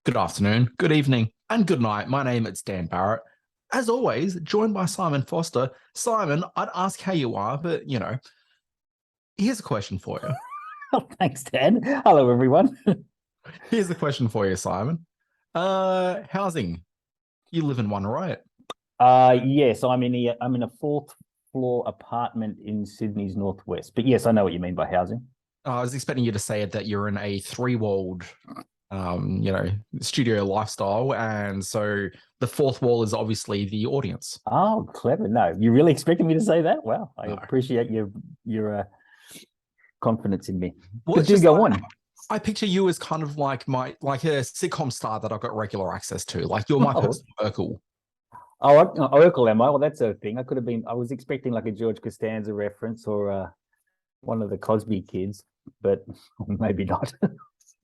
Good afternoon, good evening, and good night. My name is Dan Barrett. As always, joined by Simon Foster. Simon, I'd ask how you are, but here's a question for you. Oh, thanks, Dan. Hello, everyone. Here's a question for you, Simon. Housing. You live in one, right? Yes, I'm in a fourth floor apartment in Sydney's northwest. But yes, I know what you mean by housing. I was expecting you to say that you're in a three-walled studio lifestyle, and so the fourth wall is obviously the audience. Oh, clever. No, you really expected me to say that? Wow, I No. appreciate your confidence in me. Well, But do go on. I picture you as kind of like a sitcom star that I've got regular access to. Like you're my personal Urkel. Oh, Urkel, am I? Well, that's a thing. I was expecting like a George Costanza reference or one of the Cosby kids, but maybe not.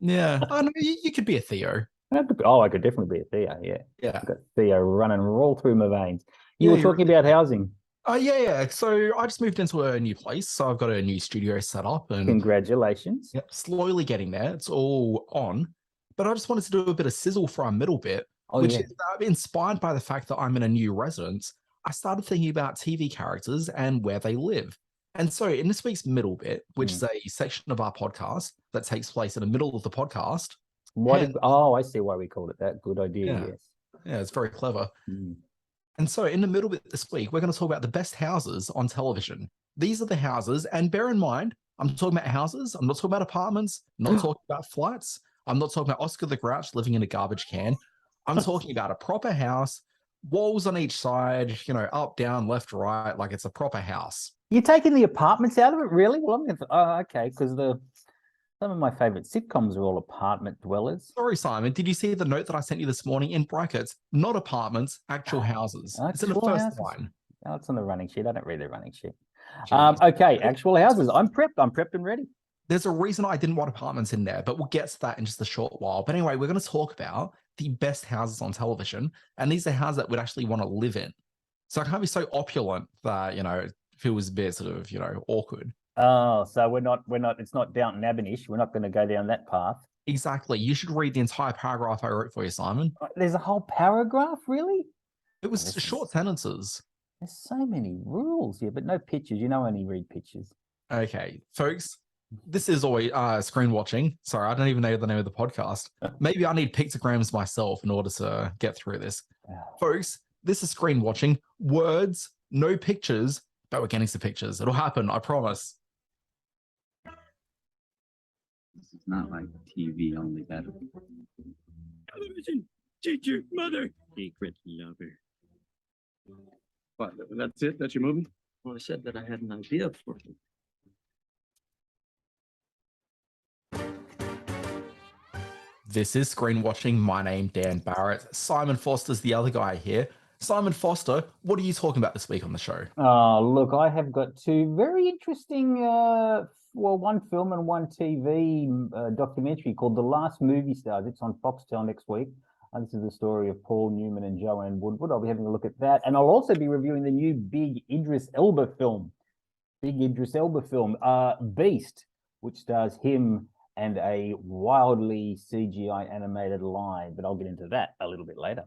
Yeah, I know you could be a Theo. I could definitely be a Theo. Yeah, Yeah. I've got Theo running all through my veins. You were talking about housing. Oh, yeah. So I just moved into a new place. So I've got a new studio set up, and congratulations. Yep, slowly getting there. It's all on, but I just wanted to do a bit of sizzle for our middle bit, which is inspired by the fact that I'm in a new residence. I started thinking about TV characters and where they live. And so in this week's middle bit, which is a section of our podcast that takes place in the middle of the podcast. I see why we called it that. Good idea, yeah. Yes. Yeah, it's very clever. And so in the middle bit this week, we're going to talk about the best houses on television. These are the houses, and bear in mind, I'm talking about houses. I'm not talking about apartments. I'm not talking about flats. I'm not talking about Oscar the Grouch living in a garbage can. I'm talking about a proper house, walls on each side, up, down, left, right, like it's a proper house. You're taking the apartments out of it, really? Well, okay, because some of my favorite sitcoms are all apartment dwellers. Sorry, Simon. Did you see the note that I sent you this morning in brackets? Not apartments, actual houses. It's in the first line. Oh, it's on the running sheet. I don't read the running sheet. Okay, actual houses. I'm prepped and ready. There's a reason I didn't want apartments in there, but we'll get to that in just a short while. But anyway, we're going to talk about the best houses on television, and these are houses that we'd actually want to live in. So it can't be so opulent that, it feels a bit sort of, awkward. Oh, so we're not, it's not Downton Abbey-ish. We're not going to go down that path. Exactly. You should read the entire paragraph I wrote for you, Simon. There's a whole paragraph, really? It was short sentences. There's so many rules here, but no pictures. You know, I only read pictures. Okay, folks, this is always screen watching. Sorry, I don't even know the name of the podcast. Maybe I need pictograms myself in order to get through this. Folks, this is screen watching. Words, no pictures, but we're getting some pictures. It'll happen, I promise. This is not like TV, only better. Television, teacher, mother, secret lover. What, that's it? That's your movie? Well, I said that I had an idea for you. This is Screen Watching. My name, Dan Barrett. Simon Foster's the other guy here. Simon Foster, what are you talking about this week on the show? Look, I have got two very interesting, one film and one TV documentary called The Last Movie Stars. It's on Foxtel next week. This is the story of Paul Newman and Joanne Woodward. I'll be having a look at that. And I'll also be reviewing the new big Idris Elba film. Beast, which stars him and a wildly CGI animated lion. But I'll get into that a little bit later.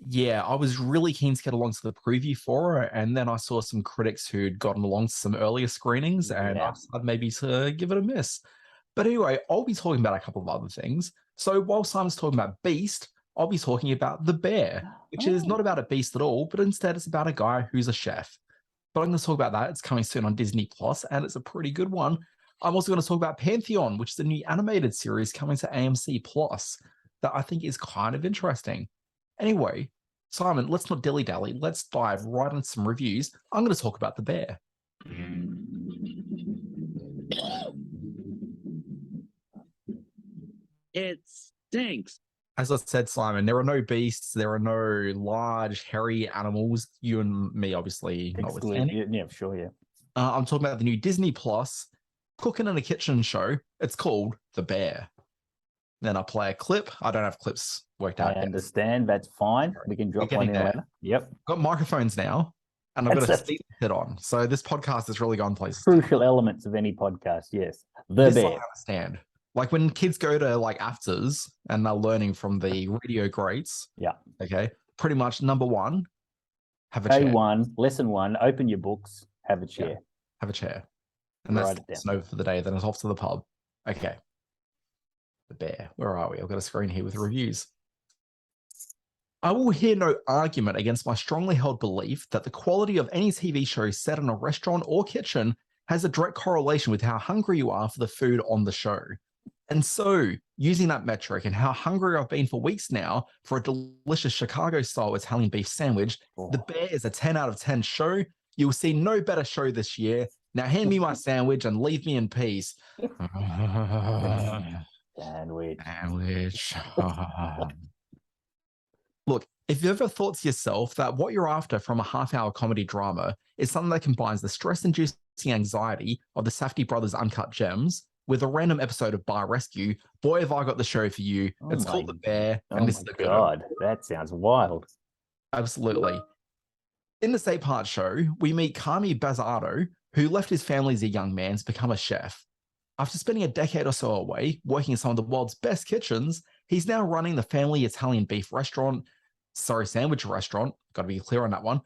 Yeah, I was really keen to get along to the preview for it, and then I saw some critics who'd gotten along to some earlier screenings, and I decided maybe to give it a miss. But anyway, I'll be talking about a couple of other things. So while Simon's talking about Beast, I'll be talking about The Bear, which is not about a beast at all, but instead it's about a guy who's a chef. But I'm going to talk about that. It's coming soon on Disney Plus, and it's a pretty good one. I'm also going to talk about Pantheon, which is a new animated series coming to AMC Plus that I think is kind of interesting. Anyway, Simon, let's not dilly-dally. Let's dive right into some reviews. I'm going to talk about The Bear. It stinks. As I said, Simon, there are no beasts. There are no large, hairy animals. You and me, obviously, notwithstanding. Yeah, sure, yeah. I'm talking about the new Disney Plus cooking in a kitchen show. It's called The Bear. Then I play a clip. I don't have clips worked out. I understand. That's fine. We can drop one in later. Yep. Got microphones now, and I've got a seat to sit on. So this podcast has really gone places. Crucial elements of any podcast, yes. The Bear. I understand. Like when kids go to like afters and they're learning from the radio greats. Yeah. Okay. Pretty much number one, have a chair. A1, lesson 1, open your books, have a chair. Yeah, have a chair. And that's lesson over for the day. Then it's off to the pub. Okay. The Bear. Where are we? I've got a screen here with reviews. I will hear no argument against my strongly held belief that the quality of any TV show set in a restaurant or kitchen has a direct correlation with how hungry you are for the food on the show. And so, using that metric and how hungry I've been for weeks now for a delicious Chicago-style Italian beef sandwich, The Bear is a 10 out of 10 show. You'll see no better show this year. Now hand me my sandwich and leave me in peace. Sandwich. Look, if you've ever thought to yourself that what you're after from a half-hour comedy drama is something that combines the stress-inducing anxiety of the Safdie brothers' Uncut Gems with a random episode of Bar Rescue, boy, have I got the show for you. It's called The Bear, and this is the God, that sounds wild. Absolutely. In this 8-part show, we meet Carmi Bazzardo, who left his family as a young man to become a chef. After spending a decade or so away, working in some of the world's best kitchens, he's now running the family Italian beef sandwich restaurant, got to be clear on that one,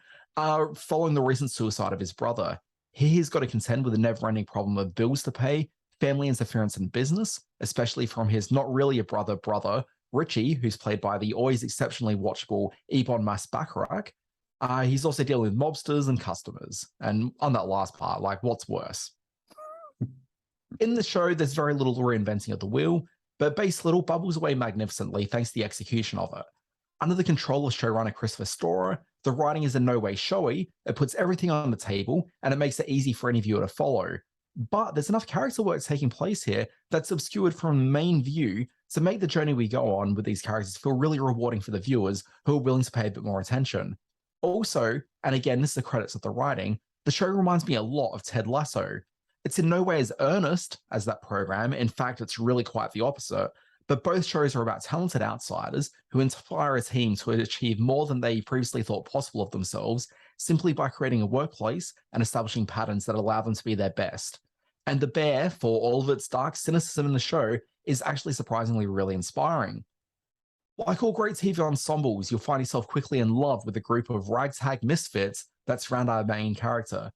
following the recent suicide of his brother. He's got to contend with the never-ending problem of bills to pay, family interference in business, especially from his not really a brother, Richie, who's played by the always exceptionally watchable Ebon Mas-Bacharach. He's also dealing with mobsters and customers. And on that last part, like, what's worse? In the show, there's very little reinventing of the wheel, but Base Little bubbles away magnificently thanks to the execution of it. Under the control of showrunner Christopher Storer, the writing is in no way showy, it puts everything on the table, and it makes it easy for any viewer to follow. But there's enough character work taking place here that's obscured from main view to make the journey we go on with these characters feel really rewarding for the viewers who are willing to pay a bit more attention. Also, and again, this is the credits of the writing, the show reminds me a lot of Ted Lasso. It's in no way as earnest as that program. In fact, it's really quite the opposite. But both shows are about talented outsiders who inspire a team to achieve more than they previously thought possible of themselves, simply by creating a workplace and establishing patterns that allow them to be their best. And The Bear, for all of its dark cynicism in the show, is actually surprisingly really inspiring. Like all great TV ensembles, you'll find yourself quickly in love with a group of ragtag misfits that surround our main character.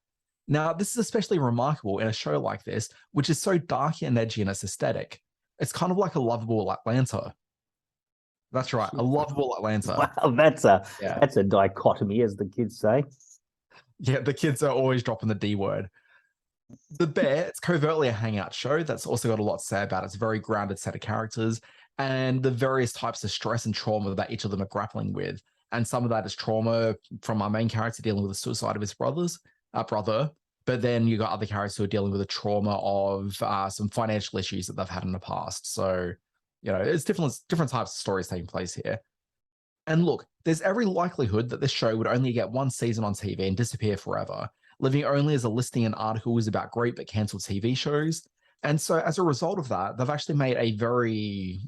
Now, this is especially remarkable in a show like this, which is so dark and edgy in its aesthetic. It's kind of like a lovable Atlanta. That's right, a lovable Atlanta. Wow, that's a dichotomy, as the kids say. Yeah, the kids are always dropping the D word. The Bear, it's covertly a hangout show that's also got a lot to say about its very grounded set of characters and the various types of stress and trauma that each of them are grappling with. And some of that is trauma from our main character dealing with the suicide of his brother, but then you got other characters who are dealing with the trauma of some financial issues that they've had in the past. So, you know, it's different types of stories taking place here. And look, there's every likelihood that this show would only get one season on TV and disappear forever, living only as a listing in articles about great but cancelled TV shows. And so as a result of that, they've actually made a very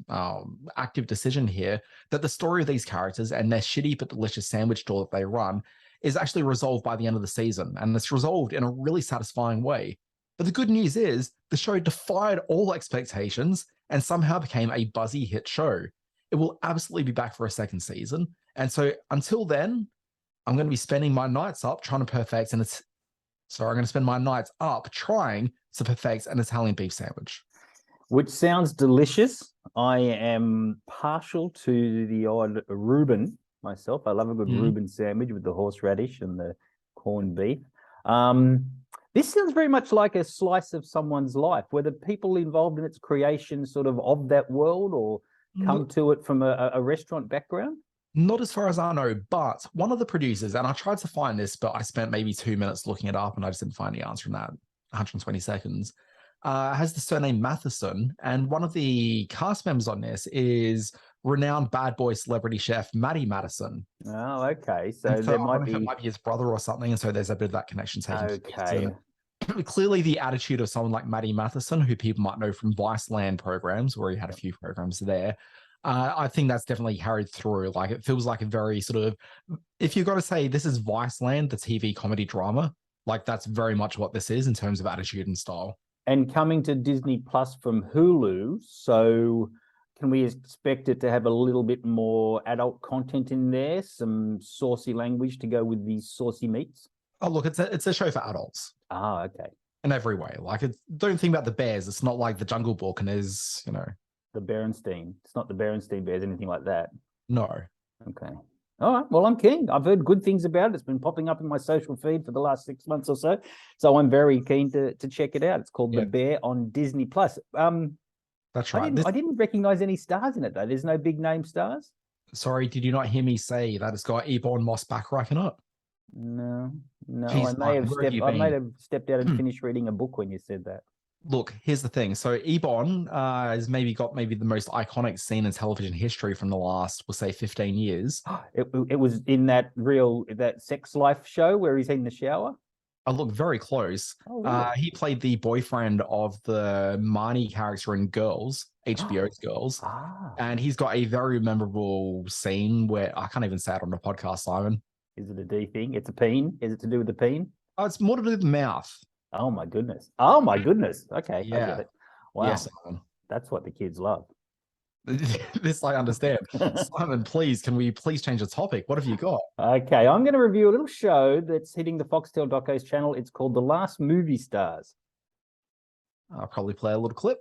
active decision here that the story of these characters and their shitty but delicious sandwich store that they run is actually resolved by the end of the season. And it's resolved in a really satisfying way. But the good news is the show defied all expectations and somehow became a buzzy hit show. It will absolutely be back for a second season. And so until then, I'm going to be spending my nights up trying to perfect I'm going to spend my nights up trying to perfect an Italian beef sandwich. Which sounds delicious. I am partial to the odd Reuben myself. I love a good Reuben sandwich with the horseradish and the corned beef. This sounds very much like a slice of someone's life. Were the people involved in its creation sort of that world or come to it from a restaurant background? Not as far as I know, but one of the producers, and I tried to find this, but I spent maybe 2 minutes looking it up and I just didn't find the answer in that 120 seconds, has the surname Matheson. And one of the cast members on this is renowned bad boy celebrity chef Matty Matheson. Oh, okay. So there might be his brother or something. And so there's a bit of that connection taken. Okay. Clearly the attitude of someone like Matty Matheson, who people might know from Viceland programs, where he had a few programs there. I think that's definitely carried through. Like, it feels like a very sort of, if you've got to say this is Viceland, the TV comedy drama, like that's very much what this is in terms of attitude and style. And coming to Disney Plus from Hulu, so can we expect it to have a little bit more adult content in there, some saucy language to go with these saucy meats? Oh, look, it's a show for adults. Ah, okay. In every way. Like, don't think about the bears. It's not like the Jungle Book and there's, The Berenstein. It's not the Berenstein Bears, anything like that. No. Okay. All right. Well, I'm keen. I've heard good things about it. It's been popping up in my social feed for the last 6 months or so. So I'm very keen to check it out. It's called The Bear on Disney Plus. That's right. I didn't recognize any stars in it, though. There's no big name stars. Sorry, did you not hear me say that it's got Ebon Moss Backrack in it? No. Jeez, I may have stepped out and finished reading a book when you said that. Look, here's the thing. So Ebon has got the most iconic scene in television history from the last, we'll say, 15 years. It was in that Sex Life show where he's in the shower? I look very close. Oh, really? He played the boyfriend of the Marnie character in Girls, HBO's Girls. And he's got a very memorable scene where I can't even say it on the podcast, Simon. Is it a D thing? It's a peen? Is it to do with the peen? Oh, it's more to do with the mouth. Oh my goodness. Oh my goodness. Okay. Yeah. I get it. Wow. Yes, that's what the kids love. This I understand. Simon, please, can we please change the topic? What have you got? Okay, I'm going to review a little show that's hitting the Foxtel Docos channel. It's called The Last Movie Stars. I'll probably play a little clip.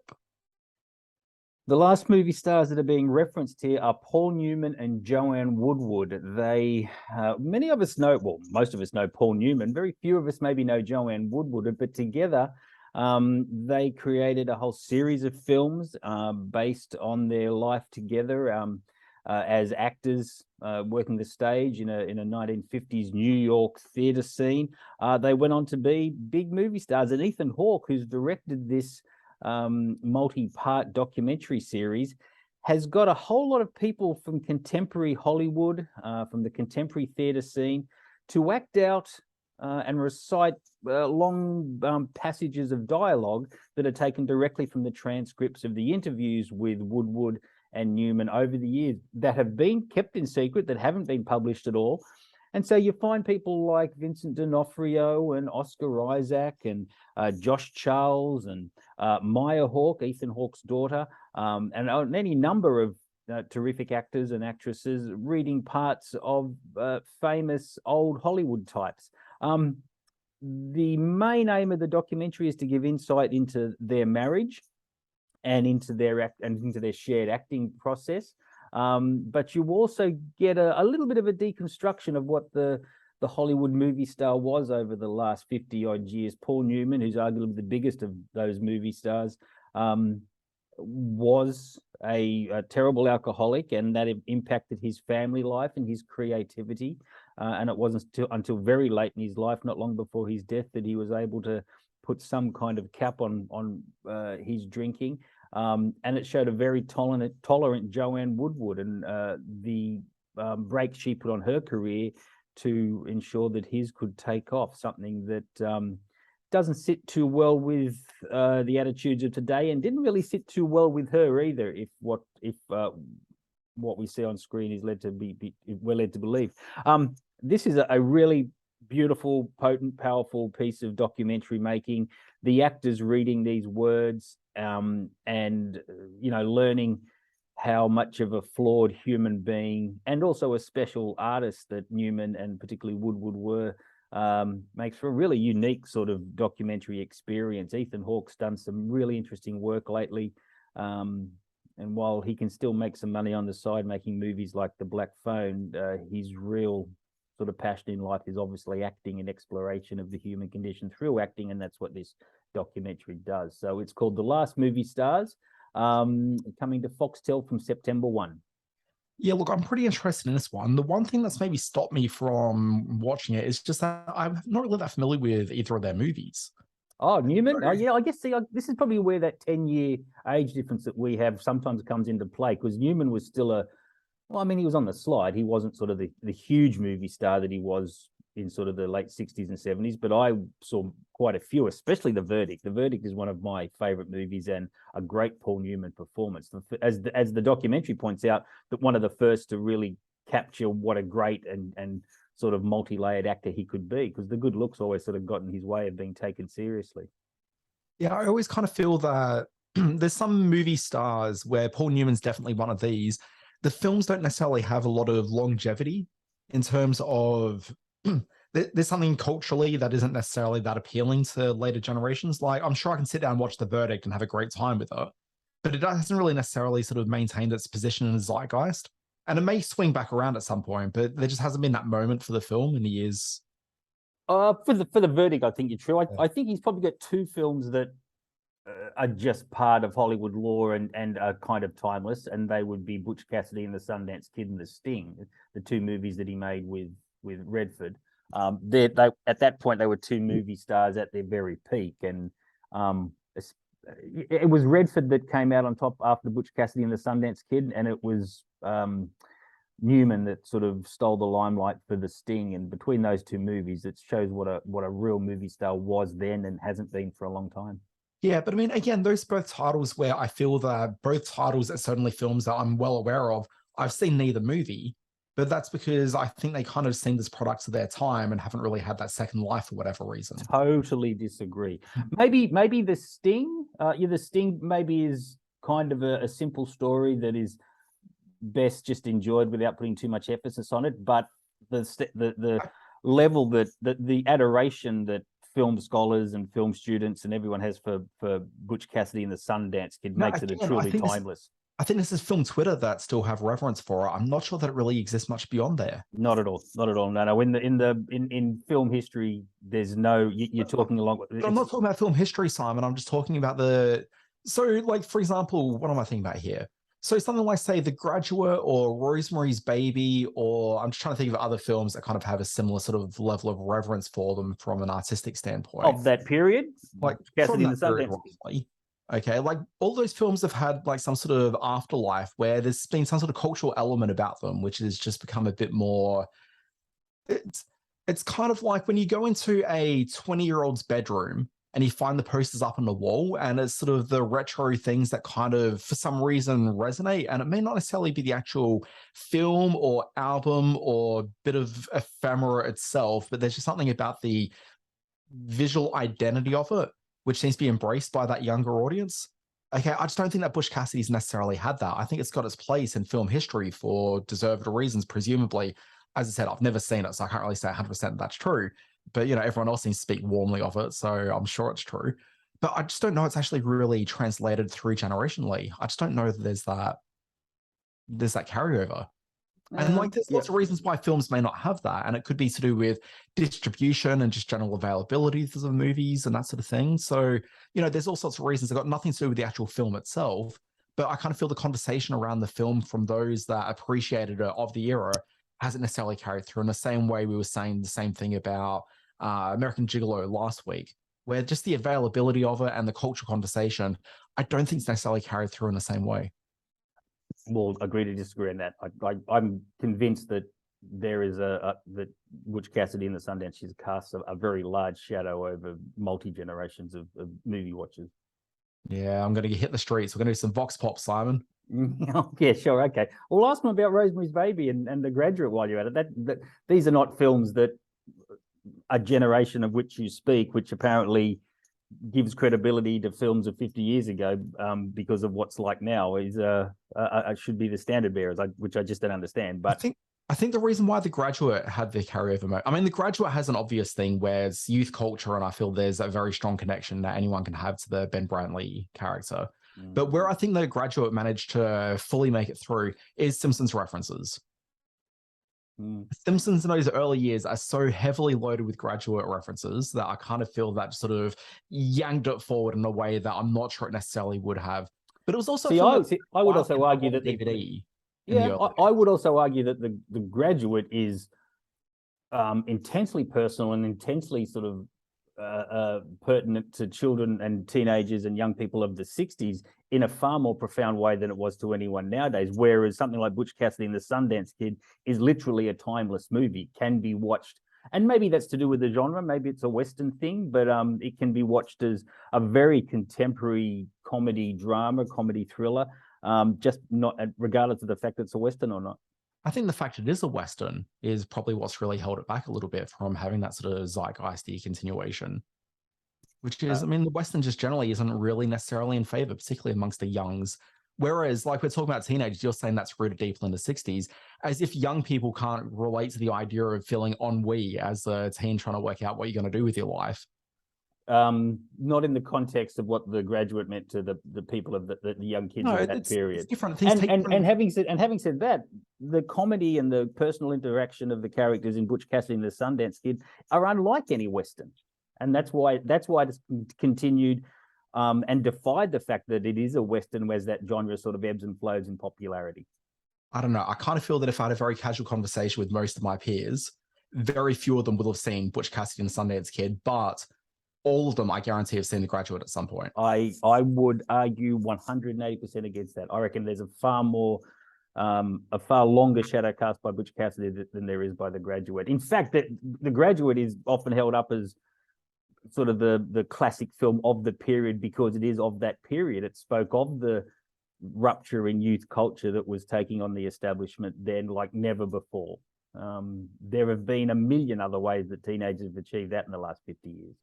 The last movie stars that are being referenced here are Paul Newman and Joanne Woodward. They, many of us know, well, most of us know Paul Newman. Very few of us maybe know Joanne Woodward, but together they created a whole series of films based on their life together as actors working the stage in a 1950s New York theater scene. They went on to be big movie stars, and Ethan Hawke, who's directed this multi-part documentary series, has got a whole lot of people from contemporary Hollywood, from the contemporary theater scene, to act out and recite long passages of dialogue that are taken directly from the transcripts of the interviews with Woodward and Newman over the years that have been kept in secret, that haven't been published at all. And so you find people like Vincent D'Onofrio and Oscar Isaac and Josh Charles and Maya Hawke, Ethan Hawke's daughter, and any number of terrific actors and actresses reading parts of famous old Hollywood types. The main aim of the documentary is to give insight into their marriage and into their shared acting process. But you also get a little bit of a deconstruction of what the Hollywood movie star was over the last 50 odd years. Paul Newman, who's arguably the biggest of those movie stars, was a terrible alcoholic, and that impacted his family life and his creativity. And it wasn't until very late in his life, not long before his death, that he was able to put some kind of cap on his drinking. And it showed a very tolerant Joanne Woodward, and the break she put on her career to ensure that his could take off, something that doesn't sit too well with the attitudes of today, and didn't really sit too well with her either, if what we see on screen is we're led to believe. This is a really beautiful, potent, powerful piece of documentary making. The actors reading these words and learning how much of a flawed human being and also a special artist that Newman and particularly Woodward were, makes for a really unique sort of documentary experience. Ethan Hawke's done some really interesting work lately, and while he can still make some money on the side making movies like The Black Phone, his real sort of passion in life is obviously acting and exploration of the human condition through acting, and that's what this documentary does. So it's called The Last Movie Stars, coming to Foxtel from September 1. Yeah, look, I'm pretty interested in this one. The one thing that's maybe stopped me from watching it is just that I'm not really that familiar with either of their movies. Oh, Newman? Oh, yeah, I guess this is probably where that 10-year age difference that we have sometimes comes into play, because Newman was still he was on the slide. He wasn't sort of the huge movie star that he was in sort of the late 60s and 70s, but I saw quite a few, especially The Verdict. The Verdict is one of my favorite movies and a great Paul Newman performance. As the documentary points out, that one of the first to really capture what a great and sort of multi-layered actor he could be, because the good looks always sort of got in his way of being taken seriously. Yeah, I always kind of feel that there's some movie stars where Paul Newman's definitely one of these. The films don't necessarily have a lot of longevity in terms of there's something culturally that isn't necessarily that appealing to later generations. Like, I'm sure I can sit down and watch The Verdict and have a great time with it, but it hasn't really necessarily sort of maintained its position in the zeitgeist. And it may swing back around at some point, but there just hasn't been that moment for the film in the years. For the Verdict, I think you're true. I think he's probably got two films that are just part of Hollywood lore and are kind of timeless, and they would be Butch Cassidy and the Sundance Kid and The Sting, the two movies that he made with Redford. They at that point they were two movie stars at their very peak, and it was Redford that came out on top after Butch Cassidy and the Sundance Kid, and it was Newman that sort of stole the limelight for The Sting. And between those two movies, it shows what a real movie star was then and hasn't been for a long time. Yeah, but I mean, again, those both titles where I feel that both titles are certainly films that I'm well aware of. I've seen neither movie, but that's because I think they kind of seem as products of their time and haven't really had that second life for whatever reason. Totally disagree. Maybe The Sting, The Sting maybe is kind of a simple story that is best just enjoyed without putting too much emphasis on it. But the level that the adoration that film scholars and film students and everyone has for Butch Cassidy and the Sundance Kid makes it a truly timeless. I think this is film Twitter that still have reverence for it. I'm not sure that it really exists much beyond there. Not at all. No. In film history, there's no. You're talking along. I'm not talking about film history, Simon. I'm just talking about So, like, for example, what am I thinking about here? So something like, say, The Graduate or Rosemary's Baby, or I'm just trying to think of other films that kind of have a similar sort of level of reverence for them from an artistic standpoint. Of that period? Like, Cassidy and the Sundance. Okay, like all those films have had like some sort of afterlife where there's been some sort of cultural element about them, which has just become a bit more. It's kind of like when you go into a 20-year-old's bedroom and you find the posters up on the wall, and it's sort of the retro things that kind of, for some reason, resonate. And it may not necessarily be the actual film or album or bit of ephemera itself, but there's just something about the visual identity of it, which seems to be embraced by that younger audience. Okay, I just don't think that Butch Cassidy's necessarily had that. I think it's got its place in film history for deserved reasons, presumably. As I said, I've never seen it, so I can't really say 100% that's true. But, you know, everyone else seems to speak warmly of it, so I'm sure it's true. But I just don't know it's actually really translated through generationally. I just don't know that there's that carryover. And like, there's lots of reasons why films may not have that. And it could be to do with distribution and just general availability of the movies and that sort of thing. So, you know, there's all sorts of reasons that got nothing to do with the actual film itself. But I kind of feel the conversation around the film from those that appreciated it of the era hasn't necessarily carried through, in the same way we were saying the same thing about American Gigolo last week, where just the availability of it and the cultural conversation, I don't think it's necessarily carried through in the same way. Well, agree to disagree on that. I'm convinced that there is that Butch Cassidy and the Sundance Kid casts a very large shadow over multi-generations of movie watchers. Yeah, I'm going to hit the streets. We're going to do some Vox Pop, Simon. Yeah, sure. Okay. Well, ask them about Rosemary's Baby and The Graduate while you're at it. These are not films that a generation of which you speak, which apparently gives credibility to films of 50 years ago because of what's like now, is should be the standard bearers, which I just don't understand. But I think the reason why The Graduate had the carryover I mean, The Graduate has an obvious thing where it's youth culture, and I feel there's a very strong connection that anyone can have to the Ben Brantley character. But where I think The Graduate managed to fully make it through is Simpsons references. Simpsons in those early years are so heavily loaded with Graduate references that I kind of feel that sort of yanked it forward in a way that I'm not sure it necessarily would have. But it was also I would also argue that DVD. I would also argue that the Graduate is intensely personal and intensely sort of pertinent to children and teenagers and young people of the 60s in a far more profound way than it was to anyone nowadays. Whereas something like Butch Cassidy and the Sundance Kid is literally a timeless movie, can be watched. And maybe that's to do with the genre. Maybe it's a Western thing, but it can be watched as a very contemporary comedy drama, comedy thriller, just not regardless of the fact that it's a Western or not. I think the fact it is a Western is probably what's really held it back a little bit from having that sort of zeitgeisty continuation. which is, I mean, the Western just generally isn't really necessarily in favor, particularly amongst the youngs. Whereas, like we're talking about teenagers, you're saying that's rooted deeply in the 60s, as if young people can't relate to the idea of feeling ennui as a teen trying to work out what you're going to do with your life. Not in the context of what The Graduate meant to the people of the young kids of that period. It's different. And having said that, the comedy and the personal interaction of the characters in Butch Cassidy and the Sundance Kid are unlike any Western, and that's why it's continued and defied the fact that it is a Western, whereas that genre sort of ebbs and flows in popularity. I don't know. I kind of feel that if I had a very casual conversation with most of my peers, very few of them will have seen Butch Cassidy and the Sundance Kid, but all of them, I guarantee, have seen The Graduate at some point. I would argue 180% against that. I reckon there's a far longer shadow cast by Butch Cassidy than there is by The Graduate. In fact, The Graduate is often held up as sort of the classic film of the period because it is of that period. It spoke of the rupture in youth culture that was taking on the establishment then like never before. There have been a million other ways that teenagers have achieved that in the last 50 years.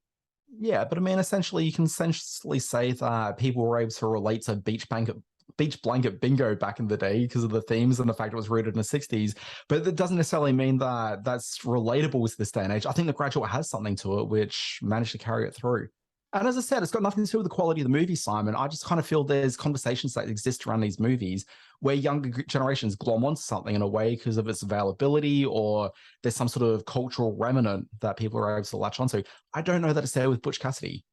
Yeah, but I mean, essentially, you can essentially say that people were able to relate to beach blanket bingo back in the day because of the themes and the fact it was rooted in the 60s. But that doesn't necessarily mean that that's relatable with this day and age. I think The Graduate has something to it which managed to carry it through. And as I said, it's got nothing to do with the quality of the movie, Simon. I just kind of feel there's conversations that exist around these movies where younger generations glom onto something in a way because of its availability, or there's some sort of cultural remnant that people are able to latch onto. I don't know that it's there with Butch Cassidy.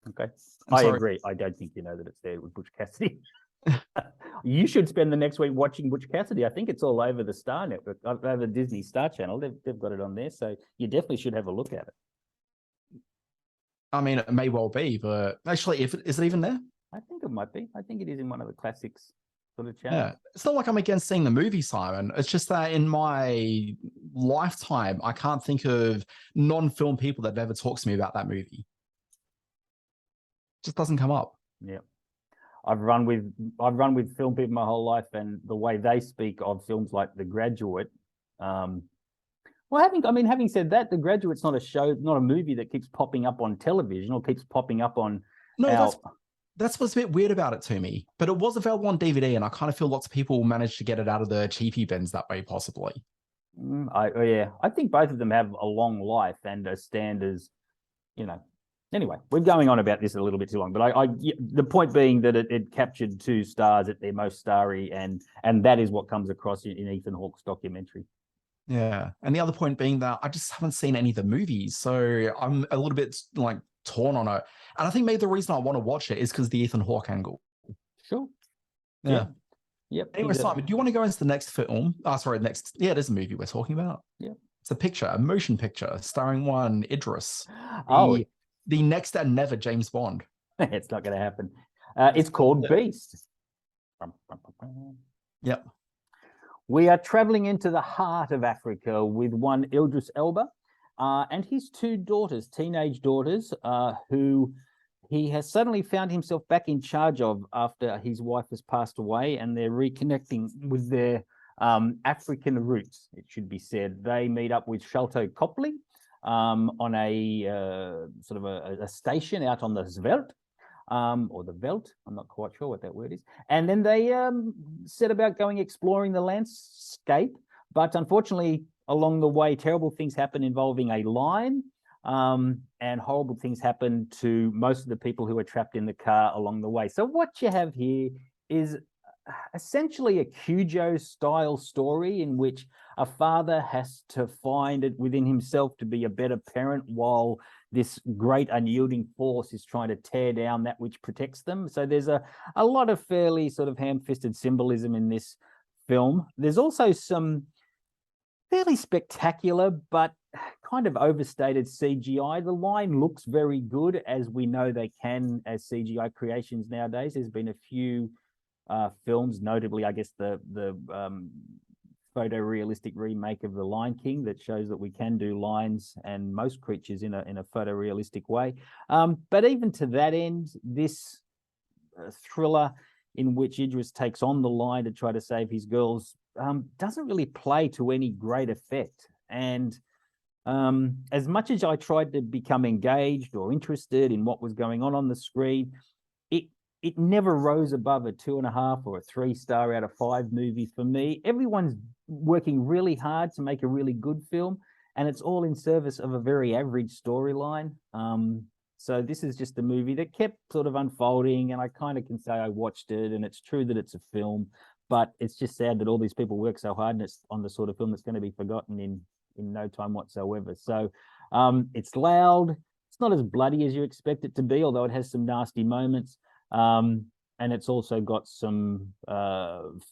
Okay. I agree. I don't think you know that it's there with Butch Cassidy. You should spend the next week watching Butch Cassidy. I think it's all over the Star Network, over Disney Star Channel. They've got it on there, so you definitely should have a look at it. I mean, it may well be, but actually, is it even there? I think it might be. I think it is in one of the classics sort of channels. Yeah, it's not like I'm against seeing the movie, Simon. It's just that in my lifetime, I can't think of non-film people that ever talks to me about that movie. It just doesn't come up. Yeah. I've run with film people my whole life, and the way they speak of films like The Graduate. Having said that, The Graduate's not a show, not a movie that keeps popping up on television or keeps popping up on. No, that's what's a bit weird about it to me. But it was available on DVD, and I kind of feel lots of people managed to get it out of the cheapie bins that way, possibly. I think both of them have a long life and stand as, Anyway, we're going on about this a little bit too long, but the point being that it captured two stars at their most starry, and that is what comes across in Ethan Hawke's documentary. Yeah, and the other point being that I just haven't seen any of the movies, so I'm a little bit torn on it. And I think maybe the reason I want to watch it is because the Ethan Hawke angle. Sure. Yeah. Yep. Anyway, Simon, do you want to go into the next film? Yeah, it is a movie we're talking about. Yeah. It's a motion picture starring one Idris. The next and never James Bond. It's not going to happen. It's called Beast. Yep. We are traveling into the heart of Africa with one Idris Elba and his two daughters, teenage daughters, who he has suddenly found himself back in charge of after his wife has passed away, and they're reconnecting with their African roots, it should be said. They meet up with Sholto Copley on a sort of a station out on the Sveld. Or the Veld, I'm not quite sure what that word is. And then they set about going exploring the landscape. But unfortunately, along the way, terrible things happen involving a lion, and horrible things happen to most of the people who are trapped in the car along the way. So what you have here is essentially a Cujo-style story in which a father has to find it within himself to be a better parent while this great unyielding force is trying to tear down that which protects them. So there's a lot of fairly sort of ham-fisted symbolism in this film. There's also some fairly spectacular but kind of overstated CGI. The line looks very good, as we know they can as CGI creations nowadays. There's been a few films, notably, I guess, the photorealistic remake of The Lion King that shows that we can do lions and most creatures in a photorealistic way. But even to that end, this thriller in which Idris takes on the lion to try to save his girls doesn't really play to any great effect. And As much as I tried to become engaged or interested in what was going on the screen, it never rose above a 2.5 or a 3-star out of 5 movie for me. Everyone's working really hard to make a really good film, and it's all in service of a very average storyline. So this is just a movie that kept sort of unfolding, and I kind of can say I watched it, and it's true that it's a film, but it's just sad that all these people work so hard and it's on the sort of film that's going to be forgotten in no time whatsoever. So it's loud. It's not as bloody as you expect it to be, although it has some nasty moments. And it's also got some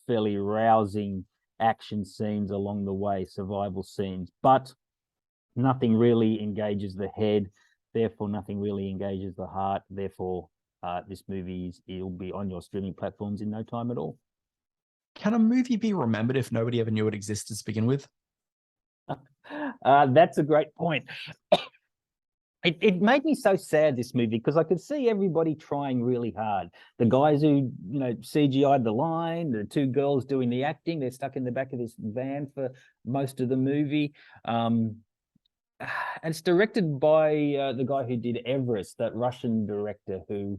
fairly rousing action scenes along the way, survival scenes, but nothing really engages the head. Therefore, nothing really engages the heart. Therefore, this movie it'll be on your streaming platforms in no time at all. Can a movie be remembered if nobody ever knew it existed to begin with? That's a great point. It made me so sad, this movie, because I could see everybody trying really hard. The guys who, CGI'd the line, the 2 girls doing the acting, they're stuck in the back of this van for most of the movie. And it's directed by the guy who did Everest, that Russian director who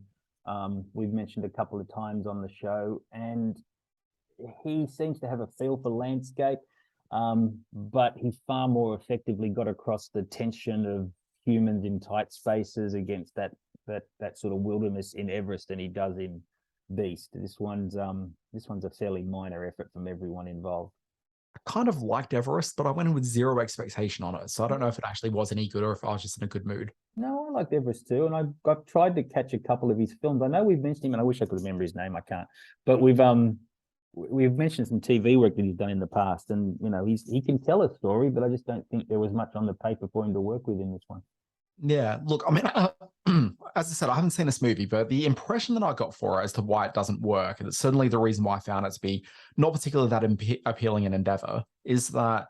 we've mentioned a couple of times on the show. And he seems to have a feel for landscape, but he far more effectively got across the tension of humans in tight spaces against that sort of wilderness in Everest than he does in Beast. This one's a fairly minor effort from everyone involved. I kind of liked Everest, but I went in with 0 expectation on it, so I don't know if it actually was any good or if I was just in a good mood. No, I liked Everest too, and I've tried to catch a couple of his films. I know we've mentioned him, and I wish I could remember his name. I can't, but we've mentioned some TV work that he's done in the past, and he can tell a story, but I just don't think there was much on the paper for him to work with in this one. Yeah, look, I mean, as I said, I haven't seen this movie, but the impression that I got for it as to why it doesn't work, and it's certainly the reason why I found it to be not particularly that appealing an endeavor, is that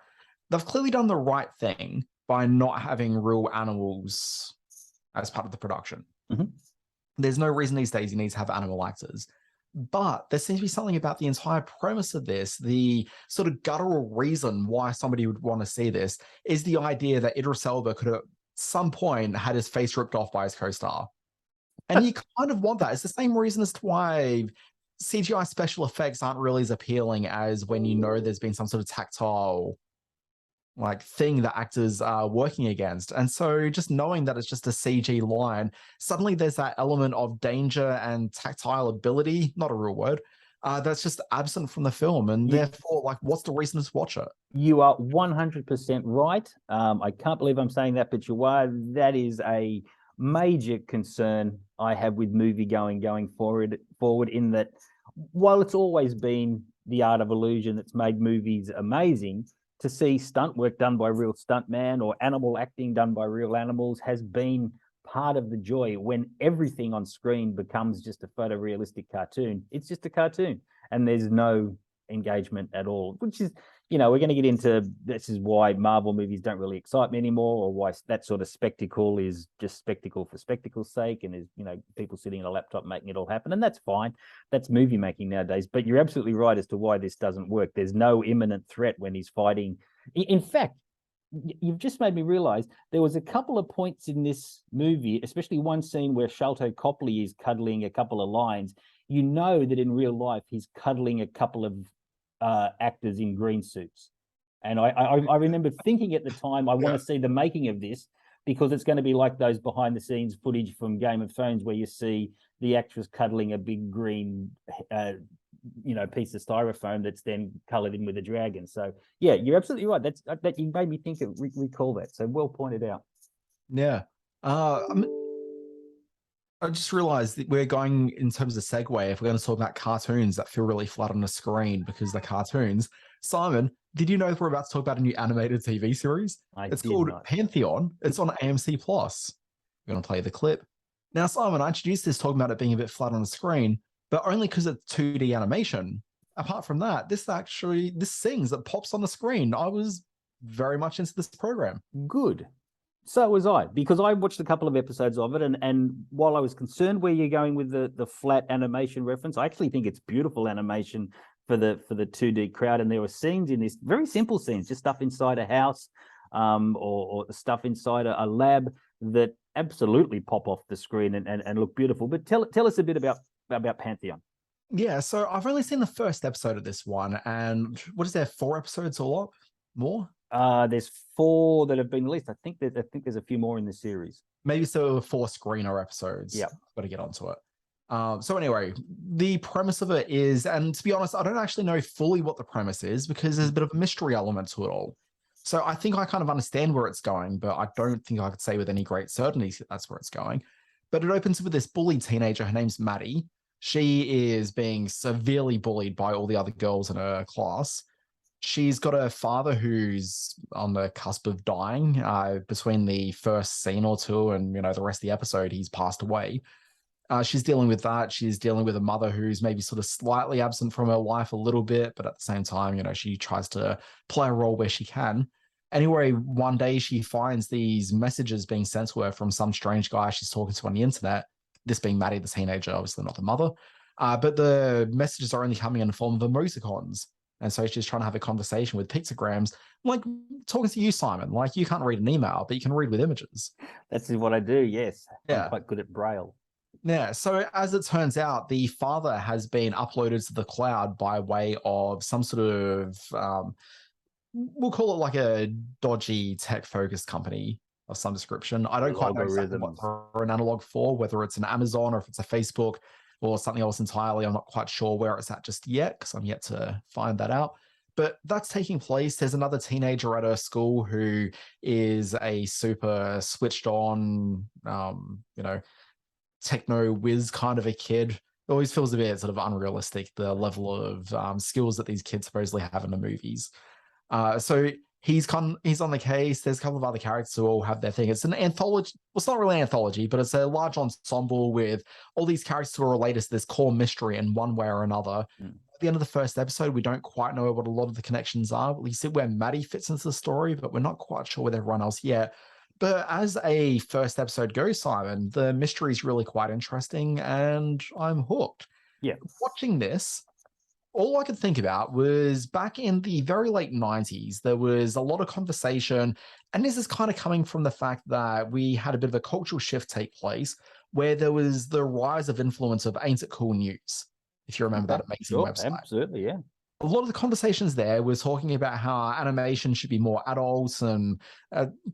they've clearly done the right thing by not having real animals as part of the production. Mm-hmm. There's no reason these days you need to have animal actors. But there seems to be something about the entire premise of this, the sort of guttural reason why somebody would want to see this, is the idea that Idris Elba could have some point had his face ripped off by his co-star. And you kind of want that. It's the same reason as to why CGI special effects aren't really as appealing as when there's been some sort of tactile thing that actors are working against. And so just knowing that it's just a CG line, suddenly there's that element of danger and tactile ability, not a real word, that's just absent from the film. And therefore, what's the reason to watch it? You are 100% right. I can't believe I'm saying that, but you are. That is a major concern I have with movie going forward, in that while it's always been the art of illusion that's made movies amazing, to see stunt work done by real stuntman or animal acting done by real animals has been part of the joy. When everything on screen becomes just a photorealistic cartoon, it's just a cartoon and there's no engagement at all, which is, we're going to get into, this is why Marvel movies don't really excite me anymore, or why that sort of spectacle is just spectacle for spectacle's sake, and is, people sitting at a laptop making it all happen, and that's fine. That's movie making nowadays. But you're absolutely right as to why this doesn't work. There's no imminent threat when he's fighting. In fact, you've just made me realize there was a couple of points in this movie, especially one scene where Sharlto Copley is cuddling a couple of lines. That in real life he's cuddling a couple of actors in green suits. And I remember thinking at the time, I want to see the making of this, because it's going to be like those behind the scenes footage from Game of Thrones where you see the actress cuddling a big green piece of styrofoam that's then colored in with a dragon. So yeah, you're absolutely right. That you made me think of, recall that. So well pointed out. Yeah. I just realized that we're going, in terms of segue, if we're going to talk about cartoons that feel really flat on the screen because they're cartoons. Simon, did you know that we're about to talk about a new animated TV series? It's called Pantheon. It's on AMC Plus. We're going to play the clip. Now, Simon, I introduced this talking about it being a bit flat on the screen, but only because it's 2D animation. Apart from that, this sings, it pops on the screen. I was very much into this program. Good. So was I, because I watched a couple of episodes of it, and while I was concerned where you're going with the flat animation reference, I actually think it's beautiful animation for the 2D crowd. And there were scenes in this, very simple scenes, just stuff inside a house, or stuff inside a lab that absolutely pop off the screen and look beautiful. But tell us a bit about Pantheon. Yeah, so I've only seen the first episode of this one, and what is there, 4 episodes or what? More? There's 4 that have been released. I think there's a few more in the series. Maybe so 4 screener episodes. Yeah. Got to get onto it. So anyway, the premise of it is, and to be honest, I don't actually know fully what the premise is because there's a bit of a mystery element to it all. So I think I kind of understand where it's going, but I don't think I could say with any great certainty that's where it's going. But it opens with this bullied teenager. Her name's Maddie. She is being severely bullied by all the other girls in her class. She's got a father who's on the cusp of dying. Between the first scene or 2 and the rest of the episode, he's passed away. She's dealing with that. She's dealing with a mother who's maybe sort of slightly absent from her life a little bit, but at the same time, she tries to play a role where she can. Anyway, one day she finds these messages being sent to her from some strange guy she's talking to on the internet, this being Maddie, the teenager, obviously not the mother. But the messages are only coming in the form of emoticons. And so she's trying to have a conversation with pictograms, like talking to you, Simon. Like, you can't read an email, but you can read with images. That's what I do, yes. Yeah. I'm quite good at Braille. Yeah, so as it turns out, the father has been uploaded to the cloud by way of some sort of, we'll call it like a dodgy tech-focused company of some description. I don't quite know exactly what they're an analog for, whether it's an Amazon or if it's a Facebook or something else entirely. I'm not quite sure where it's at just yet because I'm yet to find that out. But that's taking place. There's another teenager at her school who is a super switched on, techno whiz kind of a kid. It always feels a bit sort of unrealistic, the level of skills that these kids supposedly have in the movies. So he's on the case. There's a couple of other characters who all have their thing. It's an anthology. Well, it's not really an anthology, but it's a large ensemble with all these characters who are related to this core mystery in one way or another. At the end of the first episode, we don't quite know what a lot of the connections are. We see where Maddie fits into the story, but we're not quite sure with everyone else yet. But as a first episode goes, Simon, the mystery is really quite interesting and I'm hooked. Yeah. Watching this, all I could think about was back in the very late 90s, there was a lot of conversation, and this is kind of coming from the fact that we had a bit of a cultural shift take place where there was the rise of influence of Ain't It Cool News, if you remember that amazing website. Absolutely, yeah. A lot of the conversations there was talking about how animation should be more adults, and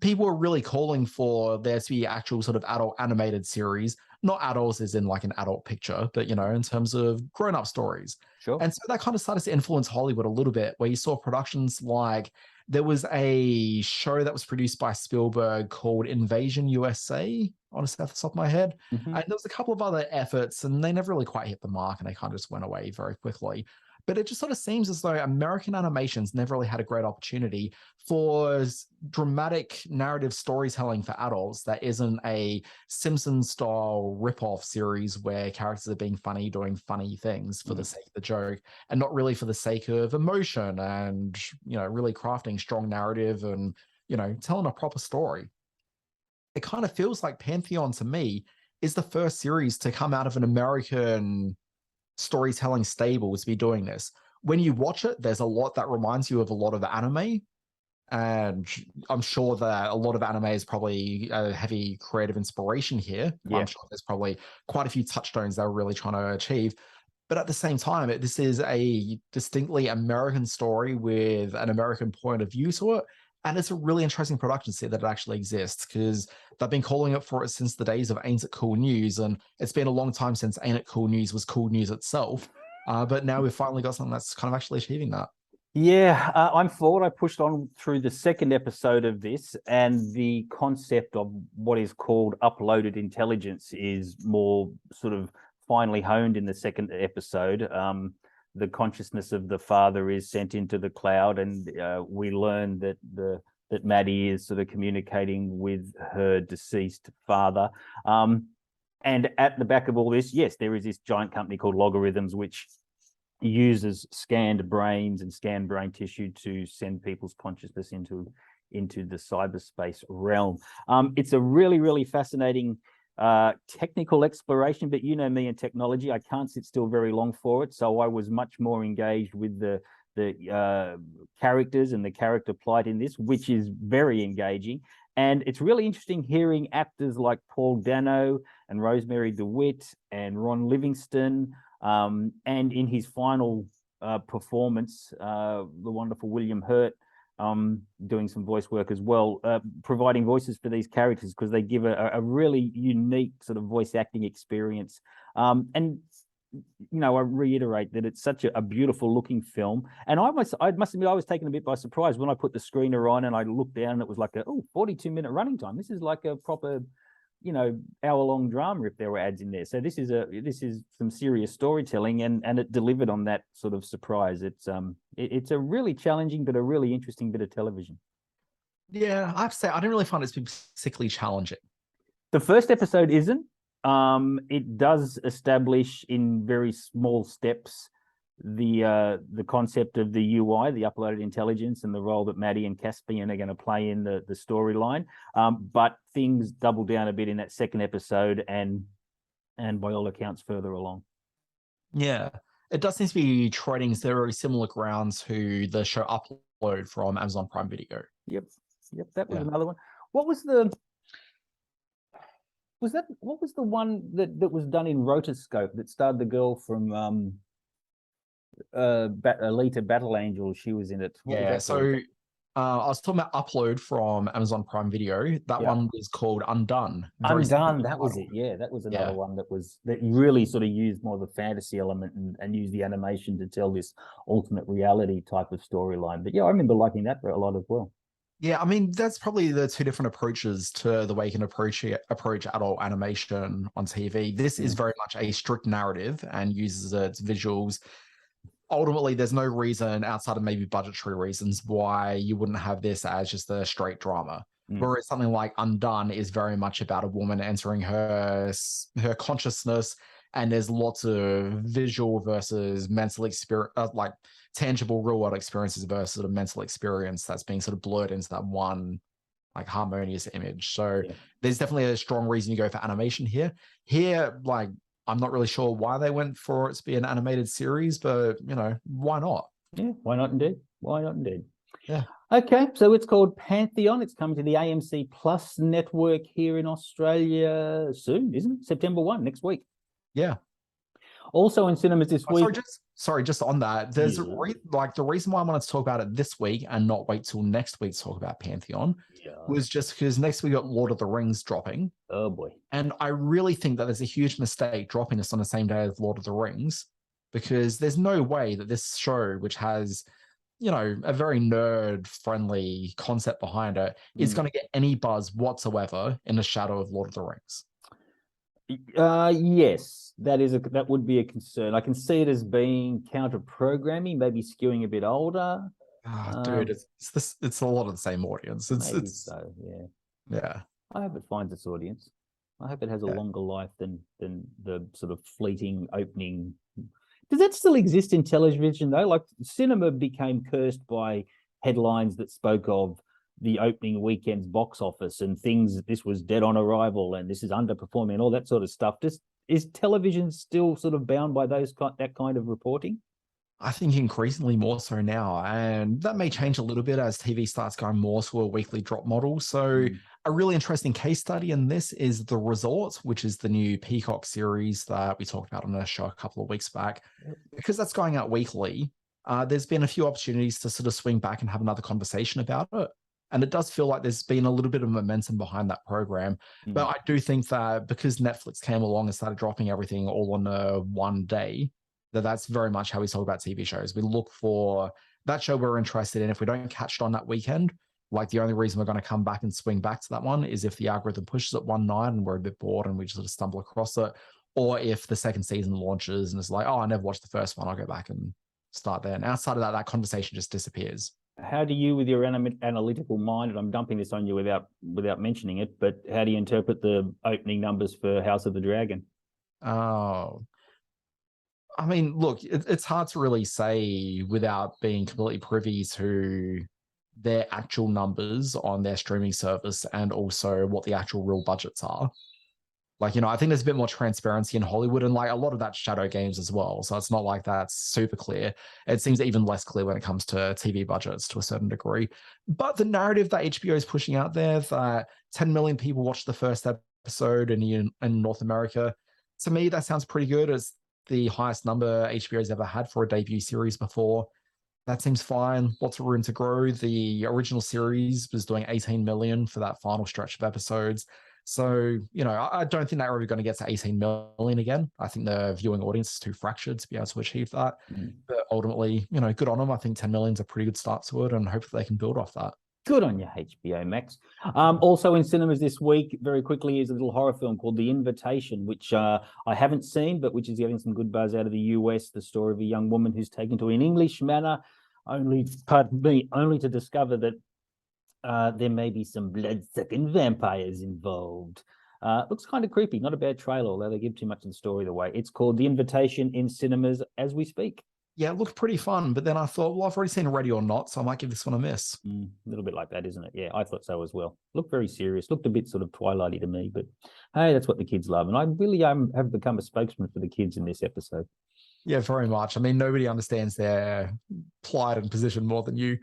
people were really calling for there to be actual sort of adult animated series, not adults as in like an adult picture, but, in terms of grown-up stories. Sure. And so that kind of started to influence Hollywood a little bit, where you saw productions like there was a show that was produced by Spielberg called Invasion USA, honestly, off the top of my head. Mm-hmm. And there was a couple of other efforts, and they never really quite hit the mark, and they kind of just went away very quickly. But it just sort of seems as though American animations never really had a great opportunity for dramatic narrative storytelling for adults that isn't a Simpsons-style rip-off series where characters are being funny, doing funny things for the sake of the joke, and not really for the sake of emotion and, really crafting strong narrative and, telling a proper story. It kind of feels like Pantheon, to me, is the first series to come out of an American storytelling stable to be doing this. When you watch it, there's a lot that reminds you of a lot of anime, and I'm sure that a lot of anime is probably a heavy creative inspiration here. Yeah. I'm sure there's probably quite a few touchstones they're really trying to achieve, but at the same time, this is a distinctly American story with an American point of view to it. And it's a really interesting production set that it actually exists, because they've been calling it for it since the days of Ain't It Cool News. And it's been a long time since Ain't It Cool News was cool news itself. But now we've finally got something that's kind of actually achieving that. Yeah, I'm forward. I pushed on through the second episode of this, and the concept of what is called uploaded intelligence is more sort of finely honed in the second episode. The consciousness of the father is sent into the cloud, and we learn that that Maddie is sort of communicating with her deceased father. And at the back of all this, yes, there is this giant company called Logarithms, which uses scanned brains and scanned brain tissue to send people's consciousness into the cyberspace realm. It's a really, really fascinating technical exploration, but me and technology, I can't sit still very long for it. So I was much more engaged with the characters and the character plight in this, which is very engaging. And it's really interesting hearing actors like Paul Dano and Rosemary DeWitt and Ron Livingston, and in his final performance, the wonderful William Hurt doing some voice work as well, providing voices for these characters because they give a really unique sort of voice acting experience. And you know, I reiterate that it's such a beautiful looking film. And I must admit, I was taken a bit by surprise when I put the screener on and I looked down and it was like 42-minute running time. This is like a proper, you know, hour-long drama if there were ads in there. So this is some serious storytelling, and it delivered on that sort of surprise. It's a really challenging but a really interesting bit of television. Yeah, I have to say I didn't really find it particularly challenging. The first episode isn't. It does establish in very small steps the concept of the UI, the uploaded intelligence, and the role that Maddie and Caspian are going to play in the storyline. But things double down a bit in that second episode, and by all accounts, further along. Yeah, it does seem to be treading very similar grounds to the show Upload from Amazon Prime Video. Yep, that was another one. What was the one that was done in rotoscope that starred the girl from Alita Battle Angel? She was in it. I was talking about Upload from Amazon Prime Video. That one was called Undone. Undone, that was it. Yeah, that was another one that really sort of used more of the fantasy element and used the animation to tell this alternate reality type of storyline. But yeah, I remember liking that a lot as well. Yeah, I mean, that's probably the two different approaches to the way you can approach adult animation on TV. This is very much a strict narrative and uses its visuals. Ultimately, there's no reason outside of maybe budgetary reasons why you wouldn't have this as just a straight drama. Whereas something like Undone is very much about a woman entering her consciousness, and there's lots of visual versus mental experience, like tangible real world experiences versus a mental experience that's being sort of blurred into that one like harmonious image. So there's definitely a strong reason you go for animation here. Like, I'm not really sure why they went for it to be an animated series, but you know, why not? Yeah, why not indeed? Why not indeed? Yeah. Okay, so it's called Pantheon. It's coming to the AMC Plus network here in Australia soon, isn't it? September 1, next week. Yeah. Also in cinemas this week. Sorry, just on that. There's the reason why I wanted to talk about it this week and not wait till next week to talk about Pantheon was just because next week got Lord of the Rings dropping. Oh boy. And I really think that there's a huge mistake dropping this on the same day as Lord of the Rings, because there's no way that this show, which has, you know, a very nerd-friendly concept behind it, is going to get any buzz whatsoever in the shadow of Lord of the Rings. Yes, that would be a concern. I can see it as being counter-programming, maybe skewing a bit older. Dude, it's a lot of the same audience. It's so, yeah. I hope it finds its audience. I hope it has a longer life than the sort of fleeting opening. Does that still exist in television though? Like, cinema became cursed by headlines that spoke of the opening weekend's box office and things. This was dead on arrival and this is underperforming and all that sort of stuff. Is television still sort of bound by that kind of reporting? I think increasingly more so now, and that may change a little bit as TV starts going more to a weekly drop model. So a really interesting case study in this is The Resort, which is the new Peacock series that we talked about on our show a couple of weeks back. Because that's going out weekly, there's been a few opportunities to sort of swing back and have another conversation about it. And it does feel like there's been a little bit of momentum behind that program. But I do think that because Netflix came along and started dropping everything all on one day, that's very much how we talk about TV shows. We look for that show we're interested in. If we don't catch it on that weekend, like the only reason we're going to come back and swing back to that one is if the algorithm pushes it one night and we're a bit bored and we just sort of stumble across it. Or if the second season launches and it's like, oh, I never watched the first one, I'll go back and start there. And outside of that, that conversation just disappears. How do you, with your analytical mind, and I'm dumping this on you without mentioning it, but how do you interpret the opening numbers for House of the Dragon? Oh, I mean, look, it's hard to really say without being completely privy to their actual numbers on their streaming service and also what the actual real budgets are. Like, I think there's a bit more transparency in Hollywood, and like a lot of that's shadow games as well. So it's not like that's super clear. It seems even less clear when it comes to TV budgets to a certain degree. But the narrative that HBO is pushing out there, that 10 million people watched the first episode in North America, to me, that sounds pretty good. It's the highest number HBO's ever had for a debut series before. That seems fine. Lots of room to grow. The original series was doing 18 million for that final stretch of episodes. So, I don't think they're ever going to get to 18 million again. I think the viewing audience is too fractured to be able to achieve that. But ultimately, good on them. I think 10 million is a pretty good start to it, and hopefully they can build off that. Good on you, HBO Max. Also in cinemas this week, very quickly, is a little horror film called The Invitation, which I haven't seen, but which is getting some good buzz out of the US. The story of a young woman who's taken to an English manor, only to discover that there may be some blood-sucking vampires involved. Looks kind of creepy. Not a bad trailer, although they give too much of the story away. It's called The Invitation, in cinemas as we speak. Yeah, it looked pretty fun, but then I thought, well, I've already seen Ready or Not, so I might give this one a miss. A little bit like that, isn't it? Yeah, I thought so as well. Looked very serious. Looked a bit sort of Twilighty to me, but hey, that's what the kids love. And I really have become a spokesman for the kids in this episode. Yeah, very much. I mean, nobody understands their plight and position more than you.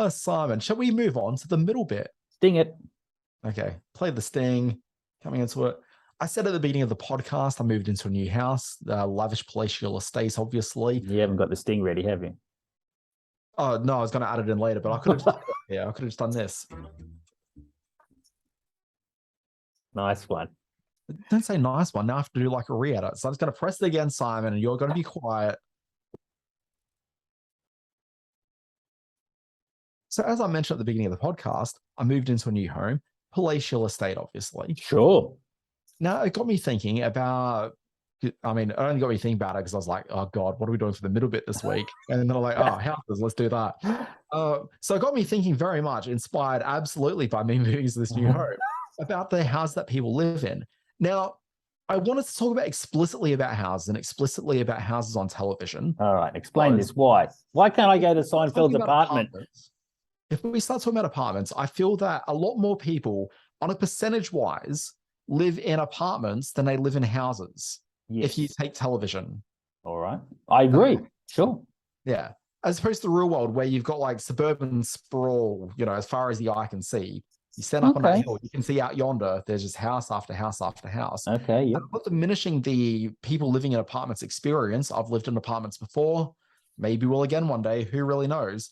Simon, shall we move on to the middle bit? Sting it. Okay, play the sting. Coming into it. I said at the beginning of the podcast, I moved into a new house, lavish palatial estate, obviously. You haven't got the sting ready, have you? Oh, no, I was going to add it in later, but I could have I could have just done this. Nice one. Don't say nice one. Now I have to do like a re-edit. So I'm just going to press it again, Simon, and you're going to be quiet. So as I mentioned at the beginning of the podcast, I moved into a new home, palatial estate, obviously. Sure. Now, it got me thinking about, it only got me thinking about it because I was like, oh God, what are we doing for the middle bit this week? And then I'm like, oh, houses, let's do that. So it got me thinking very much, inspired absolutely by me moving to this new home, about the house that people live in. Now, I wanted to talk explicitly about houses and explicitly about houses on television. All right, explain this. Why? Why can't I go to Seinfeld's apartment? If we start talking about apartments, I feel that a lot more people, on a percentage-wise, live in apartments than they live in houses. Yes. If you take television. All right. I agree. Sure. Yeah. As opposed to the real world where you've got like suburban sprawl, as far as the eye can see. You stand up on that hill, you can see out yonder, there's just house after house after house. Okay, yeah. I'm not diminishing the people living in apartments experience. I've lived in apartments before. Maybe will again one day. Who really knows?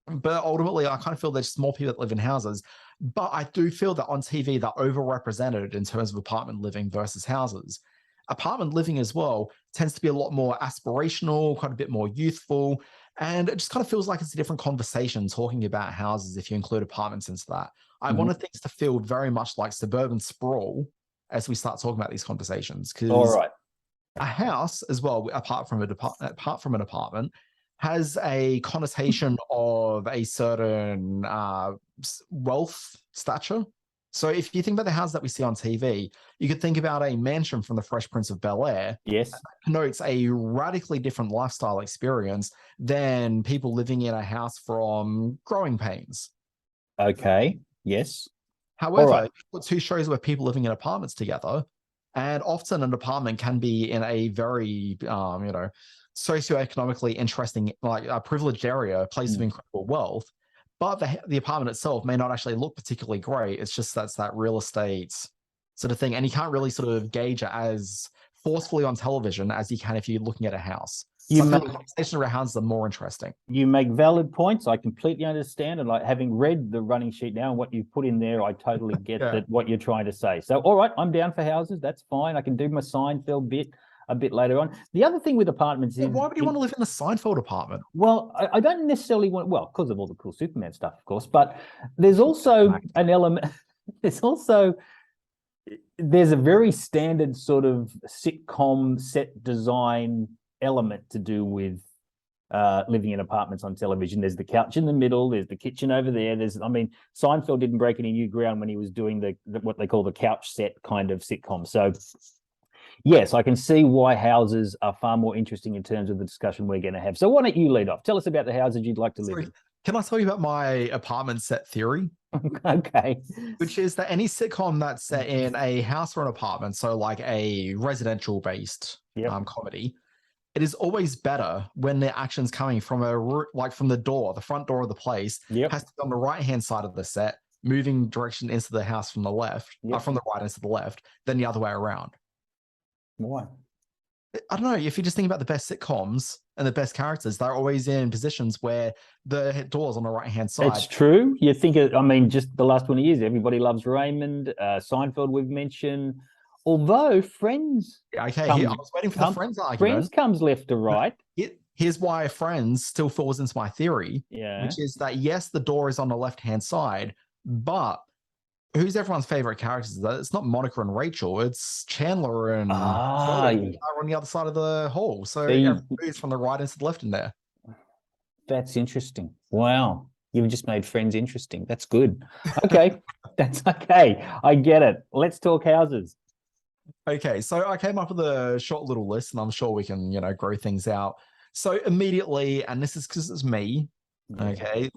But ultimately, I kind of feel there's just more people that live in houses. But I do feel that on TV, they're overrepresented in terms of apartment living versus houses. Apartment living as well tends to be a lot more aspirational, quite a bit more youthful. And it just kind of feels like it's a different conversation talking about houses if you include apartments into that. I wanted things to feel very much like suburban sprawl as we start talking about these conversations. Because a house as well, apart from an apartment, has a connotation of a certain wealth stature. So if you think about the houses that we see on TV, you could think about a mansion from the Fresh Prince of Bel-Air. Yes. That connotes a radically different lifestyle experience than people living in a house from Growing Pains. Okay. Yes. However, put two shows where people living in apartments together, and often an apartment can be in a very, socioeconomically interesting, like a privileged area, a place of incredible wealth. But the apartment itself may not actually look particularly great. It's just that's that real estate sort of thing. And you can't really sort of gauge it as forcefully on television as you can if you're looking at a house. Conversations around houses are more interesting. You make valid points. I completely understand. And like having read the running sheet now and what you've put in there, I totally get that what you're trying to say. So, all right, I'm down for houses. That's fine. I can do my Seinfeld bit a bit later on. The other thing with apartments is... Why would you want to live in the Seinfeld apartment? Well, I don't necessarily want... Well, because of all the cool Superman stuff, of course. But there's also an element... There's a very standard sort of sitcom set design element to do with living in apartments on television. There's the couch in the middle. There's the kitchen over there. Seinfeld didn't break any new ground when he was doing what they call the couch set kind of sitcom. So... yes, I can see why houses are far more interesting in terms of the discussion we're going to have. So why don't you lead off? Tell us about the houses you'd like to live in. Can I tell you about my apartment set theory? Okay. which is that any sitcom that's set in a house or an apartment, so like a residential based comedy, it is always better when the action's coming from from the door, the front door of the place, has to be on the right hand side of the set, moving direction into the house from the left, from the right into the left, than the other way around. Why? I don't know. If you just think about the best sitcoms and the best characters, they're always in positions where the door's on the right hand side. It's true. You think I mean, just the last 20 years, Everybody Loves Raymond, Seinfeld we've mentioned. Although Friends, I was waiting for the Friends argument. Friends comes left to right. Here's why Friends still falls into my theory, which is that yes, the door is on the left hand side, but who's everyone's favorite characters? It's not Monica and Rachel. It's Chandler and Joey are on the other side of the hall. So everyone moves from the right into the left in there. That's interesting. Wow. You've just made Friends interesting. That's good. Okay. That's okay. I get it. Let's talk houses. Okay. So I came up with a short little list, and I'm sure we can, grow things out. So immediately, and this is because it's me, okay,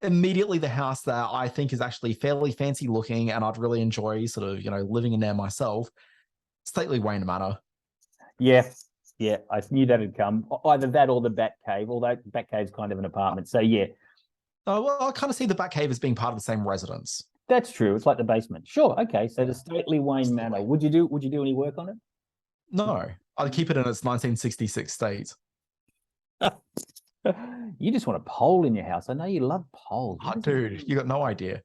immediately the house that I think is actually fairly fancy looking and I'd really enjoy sort of, living in there myself, Stately Wayne Manor. Yeah, I knew that had come. Either that or the Batcave, although Batcave's kind of an apartment. So yeah. Oh, well, I kind of see the Batcave as being part of the same residence. That's true. It's like the basement. Sure. Okay. So the Stately Wayne Manor. Would you do any work on it? No. I'd keep it in its 1966 state. You just want a pole in your house. I know you love poles. Oh, dude, you got no idea.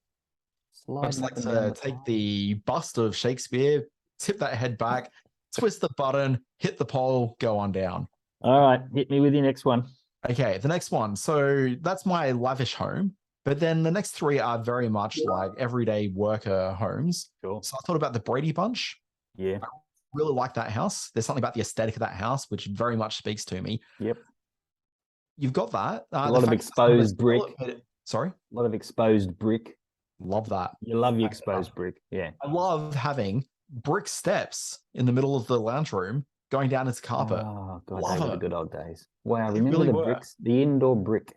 I just like to take the bust of Shakespeare, tip that head back, twist the button, hit the pole, go on down. All right, hit me with your next one. Okay, the next one. So that's my lavish home. But then the next three are very much like everyday worker homes. Sure. So I thought about the Brady Bunch. Yeah. I really like that house. There's something about the aesthetic of that house which very much speaks to me. Yep. You've got that. A lot of exposed brick. Sorry? A lot of exposed brick. Love that. You love the exposed brick. Yeah. I love having brick steps in the middle of the lounge room going down into carpet. Oh, God, they were the good old days. Wow, They remember really the were. bricks, the indoor brick.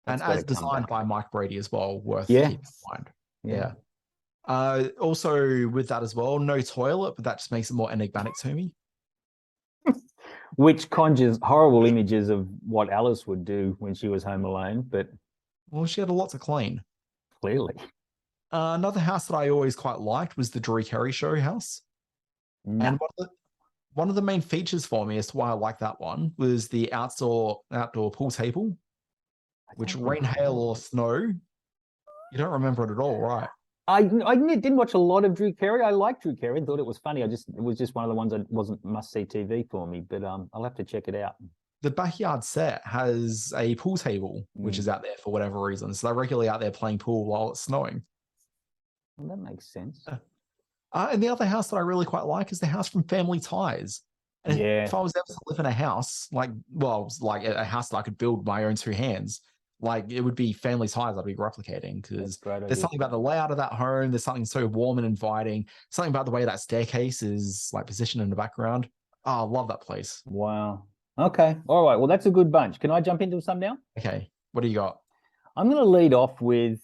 And as designed by Mike Brady as well, worth Yeah. keeping in mind. Yeah. Also with that as well, no toilet, but that just makes it more enigmatic to me. Which conjures horrible images of what Alice would do when she was home alone, but Well, she had a lot to clean. clearly. Another house that I always quite liked was the Drew Carey Show house. No. And one of the main features for me as to why I like that one was the outdoor pool table, which rain, hail, or snow. You don't remember it at all, right? I didn't watch a lot of Drew Carey. I liked Drew Carey and thought it was funny. It was just one of the ones that wasn't must-see TV for me, but I'll have to check it out. The backyard set has a pool table, which is out there for whatever reason. So they're regularly out there playing pool while it's snowing. Well, that makes sense. And the other house that I really quite like is the house from Family Ties. And if I was ever to live in a house, like a house that I could build my own two hands, like it would be Family Ties I'd be replicating, because there's something about the layout of that home. There's something so warm and inviting. Something about the way that staircase is like positioned in the background. Oh, I love that place. Wow. Okay. All right. Well, that's a good bunch. Can I jump into some now? Okay. What do you got? I'm going to lead off with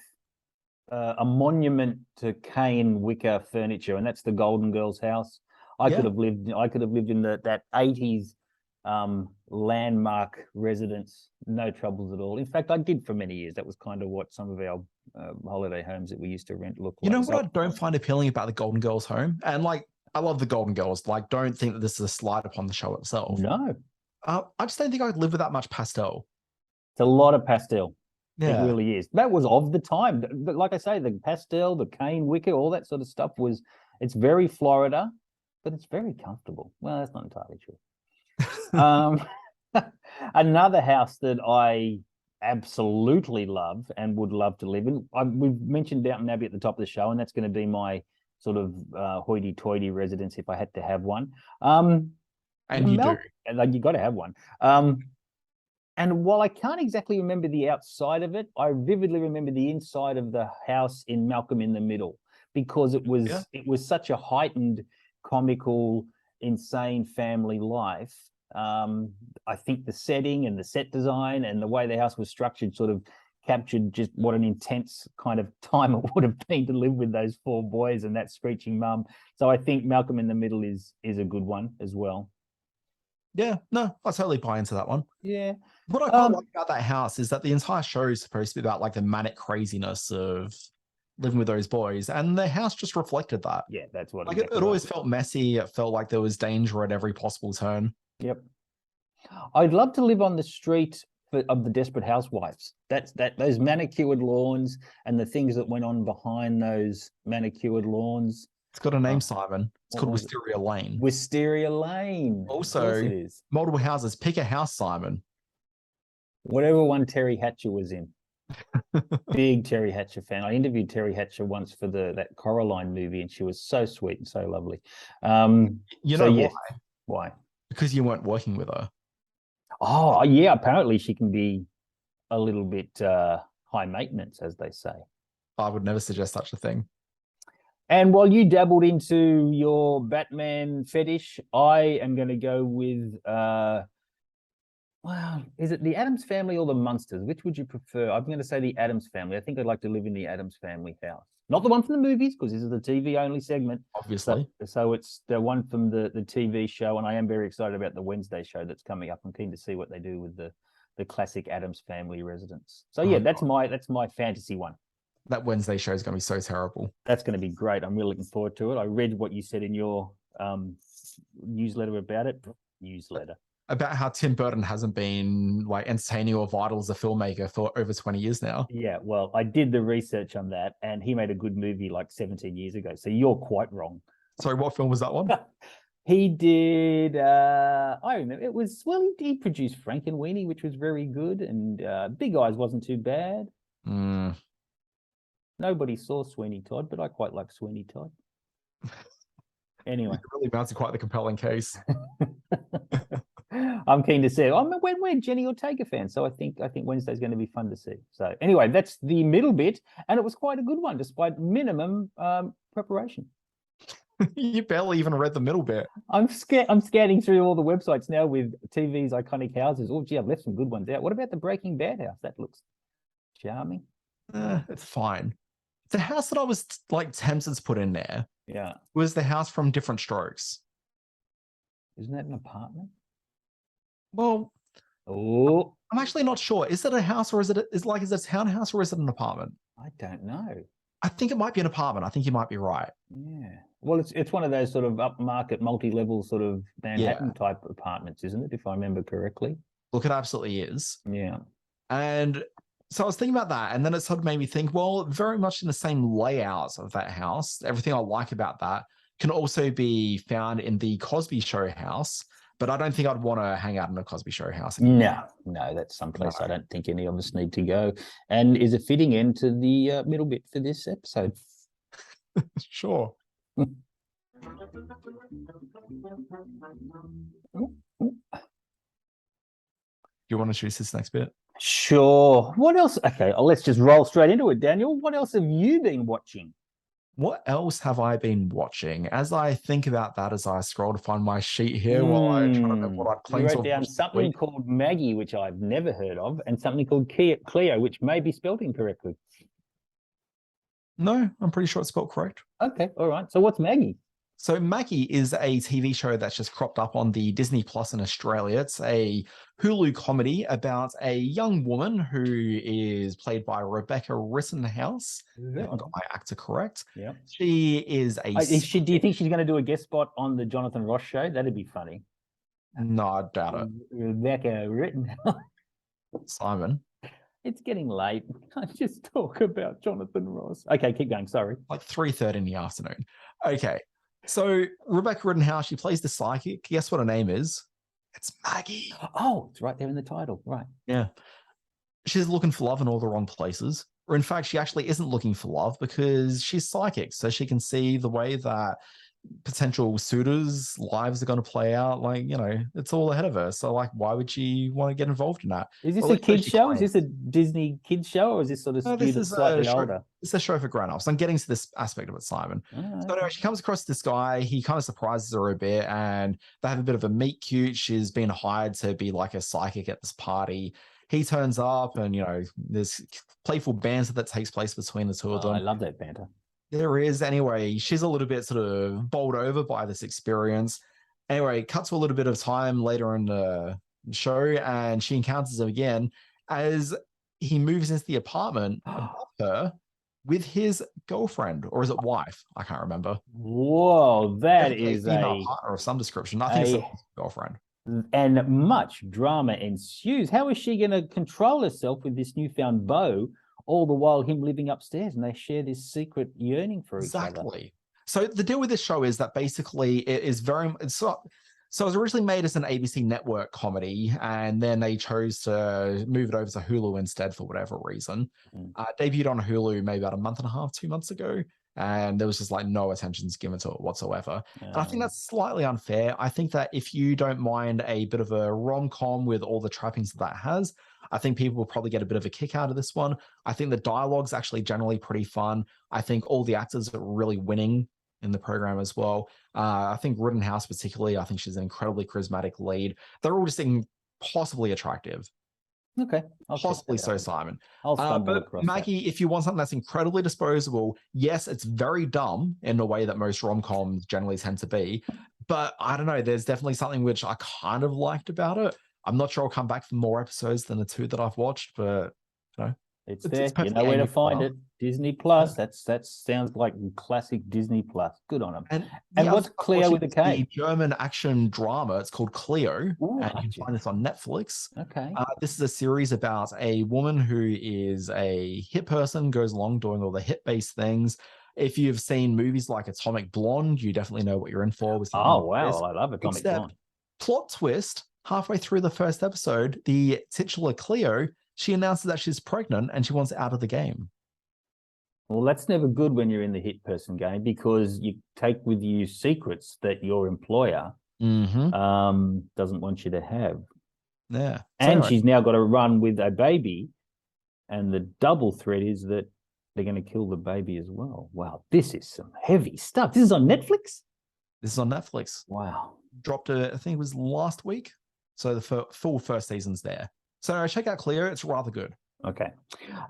a monument to cane wicker furniture, and that's the Golden Girls house. I could have lived in that 80s landmark residence, no troubles at all. In fact, I did for many years. That was kind of what some of our holiday homes that we used to rent looked like. You know what I don't find appealing about the Golden Girls home? And like, I love the Golden Girls. Like, don't think that this is a slight upon the show itself. No. I just don't think I could live with that much pastel. It's a lot of pastel. Yeah. It really is. That was of the time. But like I say, the pastel, the cane wicker, all that sort of stuff it's very Florida, but it's very comfortable. Well, that's not entirely true. Another house that I absolutely love and would love to live in, we've mentioned Downton Abbey at the top of the show, and that's going to be my sort of hoity-toity residence if I had to have one. And you do. Like, you got to have one. And while I can't exactly remember the outside of it, I vividly remember the inside of the house in Malcolm in the Middle, because it was such a heightened, comical, insane family life. I think the setting and the set design and the way the house was structured sort of captured just what an intense kind of time it would have been to live with those 4 boys and that screeching mum. So I think Malcolm in the Middle is a good one as well. Yeah, no, I totally buy into that one. Yeah. What I quite like about that house is that the entire show is supposed to be about like the manic craziness of living with those boys, and the house just reflected that. Yeah, that's what. Like it always felt messy. It felt like there was danger at every possible turn. Yep. I'd love to live on the street of the Desperate Housewives. Those manicured lawns and the things that went on behind those manicured lawns. It's got a name, Simon. It's called Wisteria Lane. Wisteria Lane. Also, multiple houses. Pick a house, Simon. Whatever one Terry Hatcher was in. Big Terry Hatcher fan. I interviewed Terry Hatcher once for that Coraline movie, and she was so sweet and so lovely. You know why? Yes. Why? Because you weren't working with her. Oh, yeah. Apparently she can be a little bit high maintenance, as they say. I would never suggest such a thing. And while you dabbled into your Batman fetish, I am going to go with, is it the Addams Family or the Munsters? Which would you prefer? I'm going to say the Addams Family. I think I'd like to live in the Addams Family house. Not the one from the movies, because this is the TV-only segment. Obviously. So it's the one from the TV show, and I am very excited about the Wednesday show that's coming up. I'm keen to see what they do with the classic Addams Family residence. So yeah, that's my fantasy one. That Wednesday show is going to be so terrible. That's going to be great. I'm really looking forward to it. I read what you said in your newsletter about it. About how Tim Burton hasn't been like entertaining or vital as a filmmaker for over 20 years now. Yeah, well, I did the research on that, and he made a good movie like 17 years ago. So you're quite wrong. Sorry, what film was that one? He did, I remember, it was, well, he produced Frankenweenie, which was very good, and Big Eyes wasn't too bad. Nobody saw Sweeney Todd, but I quite like Sweeney Todd. Anyway. It really mounts quite the compelling case. I'm keen to see it. We're Jenny Ortega fans, so I think Wednesday's going to be fun to see. So anyway, that's the middle bit, and it was quite a good one, despite minimum preparation. You barely even read the middle bit. I'm scanning through all the websites now with TV's iconic houses. Oh, gee, I've left some good ones out. What about the Breaking Bad house? That looks charming. It's fine. The house that I was like tempted to put in there, was the house from Different Strokes. Isn't that an apartment? Well, I'm actually not sure. Is it a house or is it a townhouse or is it an apartment? I don't know. I think it might be an apartment. I think you might be right. Yeah. Well, it's one of those sort of upmarket, multi-level sort of Manhattan type apartments, isn't it? If I remember correctly. Look, it absolutely is. Yeah. And so I was thinking about that, and then it sort of made me think, well, very much in the same layout of that house. Everything I like about that can also be found in the Cosby Show house, but I don't think I'd want to hang out in a Cosby Show house anymore. No, that's someplace I don't think any of us need to go. And is a fitting end to the middle bit for this episode. Sure. Do you want to choose this next bit? Sure. What else? Okay, let's just roll straight into it, Daniel. What else have you been watching? What else have I been watching? As I think about that, as I scroll to find my sheet here, while I try to remember what I claimed to have down something called Maggie, which I've never heard of, and something called Cleo, which may be spelled incorrectly. No, I'm pretty sure it's spelled correct. Okay, all right. So what's Maggie? So Maggie is a TV show that's just cropped up on the Disney Plus in Australia. It's a Hulu comedy about a young woman who is played by Rebecca Rittenhouse. If I got my actor correct. Yeah. She is a... do you think she's going to do a guest spot on the Jonathan Ross show? That'd be funny. No, I doubt it. Rebecca Rittenhouse. Simon. It's getting late. Can't just talk about Jonathan Ross. Okay, keep going. Sorry. Like 3:30 in the afternoon. Okay. So Rebecca Rittenhouse, she plays the psychic. Guess what her name is? It's Maggie. Oh, it's right there in the title. Right. Yeah. She's looking for love in all the wrong places. Or in fact, she actually isn't looking for love because she's psychic. So she can see the way that potential suitors' lives are going to play out. Like, you know, it's all ahead of her. So like, why would she want to get involved in that? Is this a kid's show? Is this a Disney kids show, or is this sort of skewed slightly older? It's a show for grown-ups. I'm getting to this aspect of it, Simon. So anyway, she comes across this guy. He kind of surprises her a bit, and they have a bit of a meet cute. She's been hired to be like a psychic at this party. he turns up, and there's playful banter that takes place between the two of them. I love that banter. There is. Anyway, she's a little bit sort of bowled over by this experience. Anyway, cut to a little bit of time later in the show, and she encounters him again as he moves into the apartment above her with his girlfriend, or is it wife? I can't remember. Whoa, that is a partner of some description. I think it's a girlfriend. And much drama ensues. How is she going to control herself with this newfound beau, all the while him living upstairs, and they share this secret yearning for each other? Exactly. So the deal with this show is that basically it is so it was originally made as an ABC network comedy, and then they chose to move it over to Hulu instead for whatever reason. Debuted on Hulu maybe about a month and a half, 2 months ago, and there was just like no attention's given to it whatsoever. And I think that's slightly unfair. I think that if you don't mind a bit of a rom-com with all the trappings that has, I think people will probably get a bit of a kick out of this one. I think the dialogue's actually generally pretty fun. I think all the actors are really winning in the program as well. I think Rittenhouse particularly, I think she's an incredibly charismatic lead. They're all just impossibly attractive. Okay. Possibly so, Simon. But Maggie, if you want something that's incredibly disposable, yes, it's very dumb in a way that most rom-coms generally tend to be. But I don't know, there's definitely something which I kind of liked about it. I'm not sure I'll come back for more episodes than the 2 that I've watched, but it's there. You know where to find it. Disney Plus. That sounds like classic Disney Plus. Good on them. And what's Cleo with a K? The German action drama. It's called Cleo. Ooh, and you can find this on Netflix. Okay. This is a series about a woman who is a hit person, goes along doing all the hit-based things. If you've seen movies like Atomic Blonde, you definitely know what you're in for. Oh, wow. I love Atomic Blonde. Plot twist, halfway through the first episode, the titular Cleo, she announces that she's pregnant and she wants out of the game. Well, that's never good when you're in the hit person game, because you take with you secrets that your employer doesn't want you to have. Yeah. And she's now got to run with a baby. And the double threat is that they're going to kill the baby as well. Wow, this is some heavy stuff. This is on Netflix? This is on Netflix. Wow. Dropped I think it was last week. So the full first season's there. So check out Cleo. It's rather good. Okay.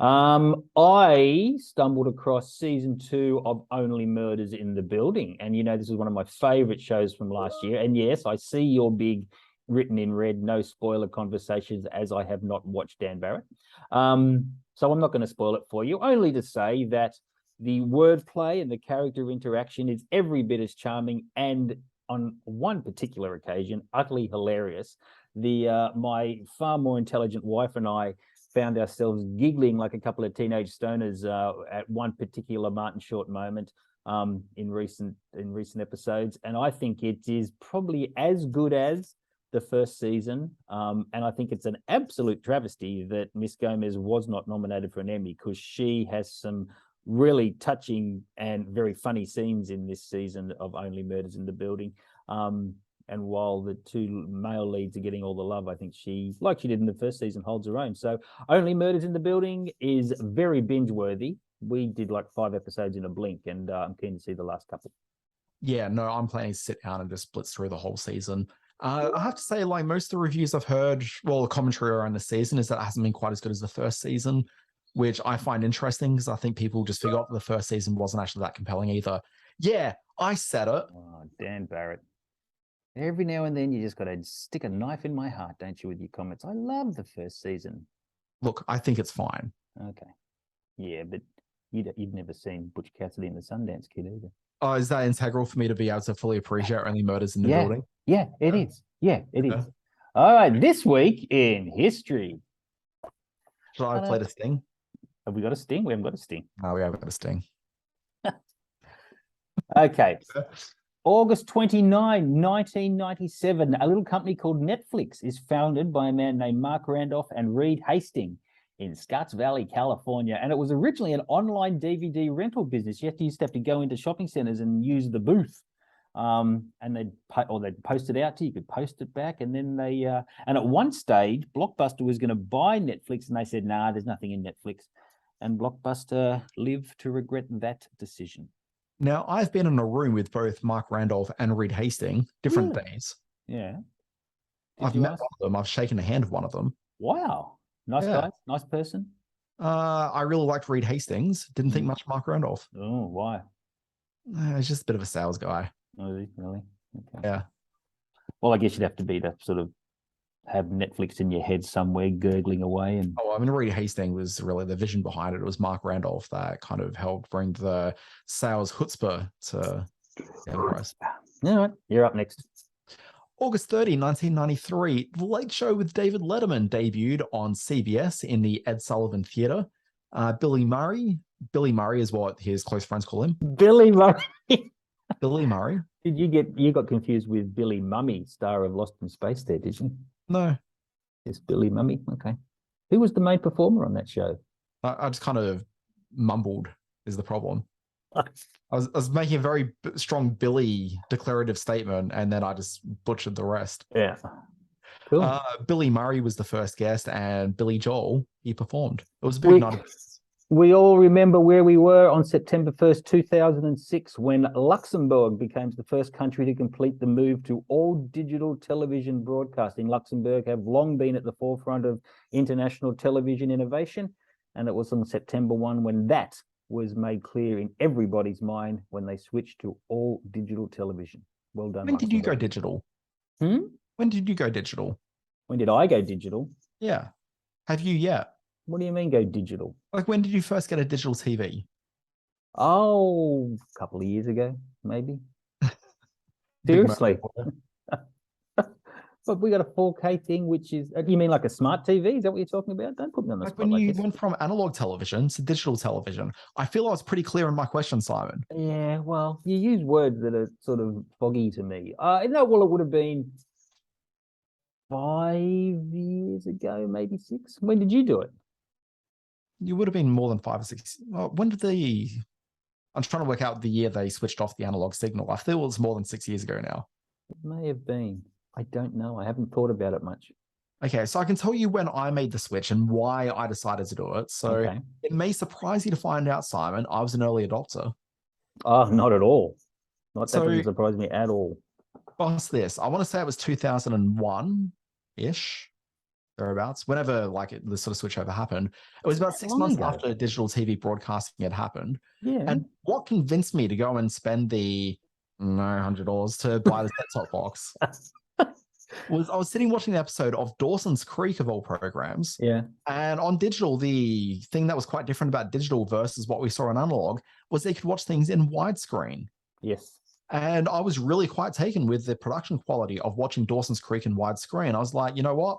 I stumbled across season 2 of Only Murders in the Building. And, this is one of my favorite shows from last year. And yes, I see your big written in red, no spoiler conversations, as I have not watched Dan Barrett. So I'm not going to spoil it for you, only to say that the wordplay and the character interaction is every bit as charming, and on one particular occasion, utterly hilarious. My far more intelligent wife and I found ourselves giggling like a couple of teenage stoners at one particular Martin Short moment in recent episodes, and I think it is probably as good as the first season. And I think it's an absolute travesty that Miss Gomez was not nominated for an Emmy, because she has some really touching and very funny scenes in this season of Only Murders in the Building. And while the 2 male leads are getting all the love, I think she, like she did in the first season, holds her own. So Only Murders in the Building is very binge-worthy. We did like 5 episodes in a blink, and I'm keen to see the last couple. Yeah, no, I'm planning to sit down and just blitz through the whole season. I have to say, like, most of the reviews I've heard, the commentary around the season is that it hasn't been quite as good as the first season, which I find interesting, because I think people just forgot that the first season wasn't actually that compelling either. Yeah, I said it. Oh, Dan Barrett. Every now and then you just got to stick a knife in my heart, don't you, with your comments? I love the first season. Look, I think it's fine. Okay. Yeah, but you've never seen Butch Cassidy and the Sundance Kid either. Oh, is that integral for me to be able to fully appreciate Only Murders in the Building? Yeah, it is. Yeah, it is. All right, this week in history. Should I play the sting? Have we got a sting? We haven't got a sting. No, we haven't got a sting. Okay. August 29, 1997, a little company called Netflix is founded by a man named Mark Randolph and Reed Hastings in Scotts Valley, California. And it was originally an online DVD rental business. You used to have to go into shopping centers and use the booth. And they'd post it out to you. You could post it back. And then and at one stage, Blockbuster was going to buy Netflix, and they said, nah, there's nothing in Netflix. And Blockbuster lived to regret that decision. Now, I've been in a room with both Mark Randolph and Reed Hastings, different days. Yeah. I've met one of them. I've shaken the hand of one of them. Wow. Nice Yeah. guy, nice person. I really liked Reed Hastings. Didn't think Mm. much of Mark Randolph. Oh, why? He's just a bit of a sales guy. Oh, really? Okay. Yeah. Well, I guess you'd have to be to sort of have Netflix in your head somewhere, gurgling away. And Oh, I mean, Reed Hastings was really the vision behind it. It was Mark Randolph that kind of helped bring the sales chutzpah to the enterprise. All right, you're up next. August 30, 1993, The Late Show with David Letterman debuted on CBS in the Ed Sullivan Theatre. Billy Murray is what his close friends call him. Billy Murray. Billy Murray. Did you got confused with Billy Mummy, star of Lost in Space there, did you? No, It's Billy Mummy. Okay. Who was the main performer on that show? I just kind of mumbled is the problem. I was making a very strong Billy declarative statement, and then I just butchered the rest. Yeah. Cool. Billy Murray was the first guest, and Billy Joel, he performed. It was a big night. We all remember where we were on September 1st, 2006, when Luxembourg became the first country to complete the move to all digital television broadcasting. Luxembourg have long been at the forefront of international television innovation, and it was on September 1 when that was made clear in everybody's mind when they switched to all digital television. Well done. When did you go digital? When did you go digital? When did I go digital? Yeah. Have you yet? What do you mean go digital? Like, when did you first get a digital TV? Oh, a couple of years ago, maybe. Seriously. But we got a 4K thing, which is, you mean like a smart TV? Is that what you're talking about? Don't put me on the spot. When you went from analog television to digital television, I feel I was pretty clear in my question, Simon. Yeah, well, you use words that are sort of foggy to me. Well, it would have been 5 years ago, maybe 6. When did you do it? You would have been more than 5 or 6. Well, when did I'm trying to work out the year they switched off the analog signal. I feel it was more than 6 years ago now. It may have been. I don't know. I haven't thought about it much. Okay, so I can tell you when I made the switch and why I decided to do it. So It may surprise you to find out, Simon, I was an early adopter. Oh, not at all. That doesn't surprise me at all. What's this? I want to say it was 2001-ish, thereabouts. Whenever the sort of switchover happened, it was about 6 months after digital TV broadcasting had happened. Yeah. And what convinced me to go and spend the $900 to buy the set-top box was I was sitting watching the episode of Dawson's Creek of all programs. Yeah. And on digital, the thing that was quite different about digital versus what we saw in analog was they could watch things in widescreen. Yes. And I was really quite taken with the production quality of watching Dawson's Creek in widescreen. I was like, you know what?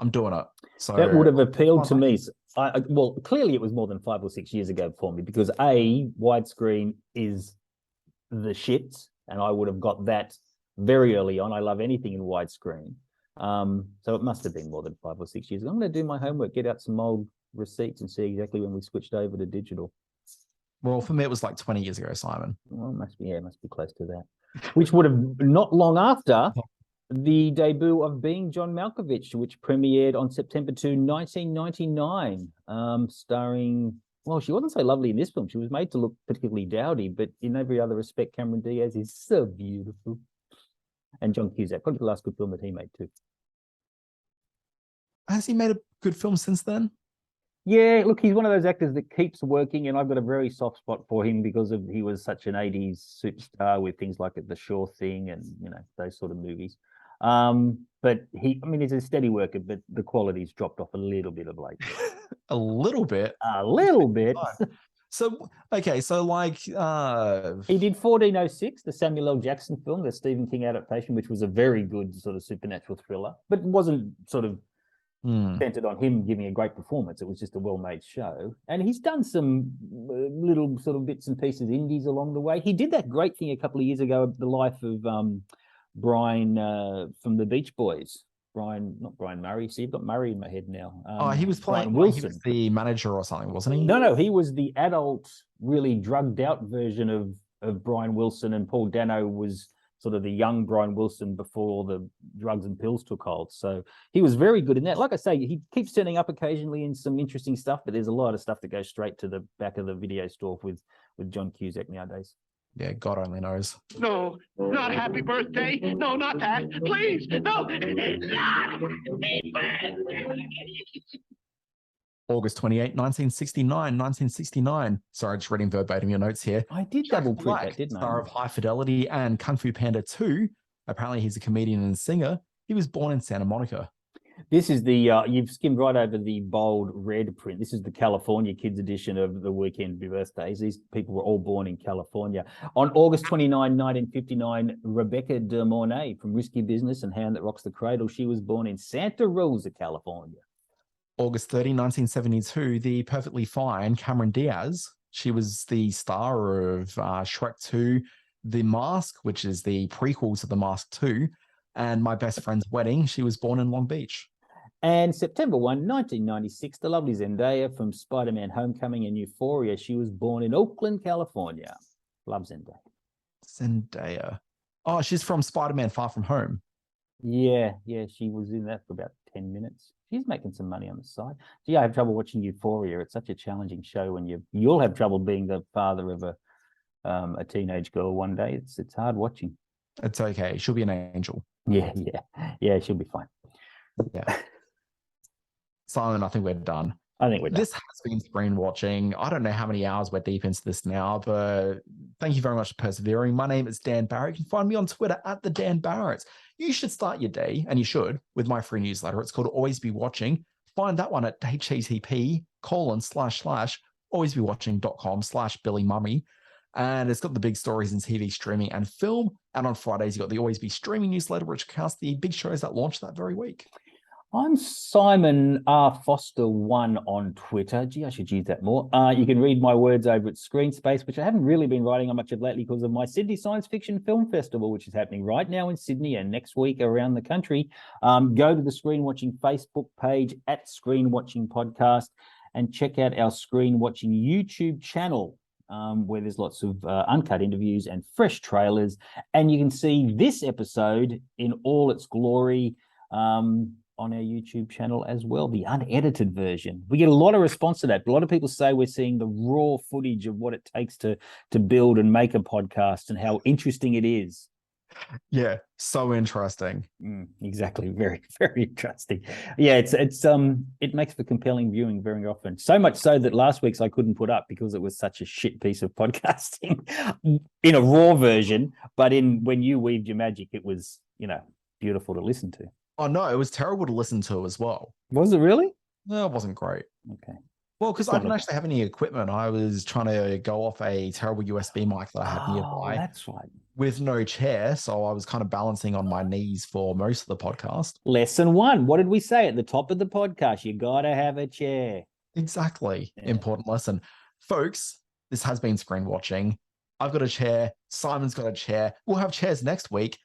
I'm doing it. So that would have appealed to me. Well, clearly it was more than 5 or 6 years ago for me because widescreen is the shit, and I would have got that very early on. I love anything in widescreen. So it must have been more than 5 or 6 years ago. I'm going to do my homework, get out some old receipts and see exactly when we switched over to digital. Well, for me, it was like 20 years ago, Simon. Well, it must be close to that. Which would have not long after the debut of Being John Malkovich, which premiered on September 2, 1999, starring... Well, she wasn't so lovely in this film. She was made to look particularly dowdy, but in every other respect, Cameron Diaz is so beautiful. And John Cusack, probably the last good film that he made too. Has he made a good film since then? Yeah, look, he's one of those actors that keeps working, and I've got a very soft spot for him because he was such an 80s superstar with things like The Sure Thing and, those sort of movies. But he's a steady worker, but the quality's dropped off a little bit of late. A little bit? A little bit. So, okay, so he did 1406, the Samuel L. Jackson film, the Stephen King adaptation, which was a very good sort of supernatural thriller, but it wasn't sort of centered on him giving a great performance. It was just a well-made show. And he's done some little sort of bits and pieces, indies along the way. He did that great thing a couple of years ago, the life of Brian from the Beach Boys. Not Brian Murray. See, you've got Murray in my head now. He was playing Wilson. He was the manager or something, wasn't he? No, he was the adult, really drugged out version of Brian Wilson, and Paul Dano was sort of the young Brian Wilson before all the drugs and pills took hold. So he was very good in that. Like I say, he keeps turning up occasionally in some interesting stuff, but there's a lot of stuff that goes straight to the back of the video store with John Cusack nowadays. Yeah, God only knows. No, not happy birthday. No, not that. Please, no. Not happy birthday. August 28, 1969. Sorry, just reading verbatim your notes here. I did Jack double print Black, that, didn't I? star of High Fidelity and Kung Fu Panda 2. Apparently, he's a comedian and singer. He was born in Santa Monica. This is the, you've skimmed right over the bold red print. This is the California Kids edition of the Weekend Birthdays. These people were all born in California. On August 29, 1959, Rebecca De Mornay from Risky Business and Hand That Rocks the Cradle. She was born in Santa Rosa, California. August 30, 1972, the perfectly fine Cameron Diaz. She was the star of Shrek 2, The Mask, which is the prequel to The Mask 2, and My Best Friend's Wedding. She was born in Long Beach. And September 1, 1996, the lovely Zendaya from Spider-Man Homecoming and Euphoria. She was born in Oakland, California. Love Zendaya. Zendaya. Oh, she's from Spider-Man Far From Home. Yeah, she was in that for about 10 minutes. She's making some money on the side. Gee, I have trouble watching Euphoria. It's such a challenging show when you'll have trouble being the father of a teenage girl one day. It's hard watching. It's okay. She'll be an angel. Yeah, she'll be fine. Yeah. Simon, I think we're done. I think we're done. This has been Screen Watching. I don't know how many hours we're deep into this now, but thank you very much for persevering. My name is Dan Barrett. You can find me on Twitter at the Dan Barrett. You should start your day, and you should, with my free newsletter. It's called Always Be Watching. Find that one at http://alwaysbewatching.com/BillyMummy. And it's got the big stories in TV, streaming, and film. And on Fridays, you've got the Always Be Streaming newsletter, which casts the big shows that launch that very week. I'm Simon R. Foster 1 on Twitter. Gee, I should use that more. You can read my words over at Screen Space, which I haven't really been writing on much of lately because of my Sydney Science Fiction Film Festival, which is happening right now in Sydney and next week around the country. Go to the Screen Watching Facebook page at Screen Watching Podcast and check out our Screen Watching YouTube channel, where there's lots of uncut interviews and fresh trailers. And you can see this episode in all its glory on our YouTube channel as well, the unedited version. We get a lot of response to that. A lot of people say we're seeing the raw footage of what it takes to build and make a podcast and how interesting it is. Yeah, so interesting. Exactly, very, very interesting. Yeah, it makes for compelling viewing very often. So much so that last week's I couldn't put up because it was such a shit piece of podcasting in a raw version. But when you weaved your magic, it was, beautiful to listen to. Oh, no, it was terrible to listen to as well. Was it really? No, it wasn't great. Okay. Well, because I didn't actually have any equipment. I was trying to go off a terrible USB mic that I had nearby. That's right. With no chair, so I was kind of balancing on my knees for most of the podcast. Lesson 1. What did we say at the top of the podcast? You got to have a chair. Exactly. Yeah. Important lesson. Folks, this has been Screen Watching. I've got a chair. Simon's got a chair. We'll have chairs next week.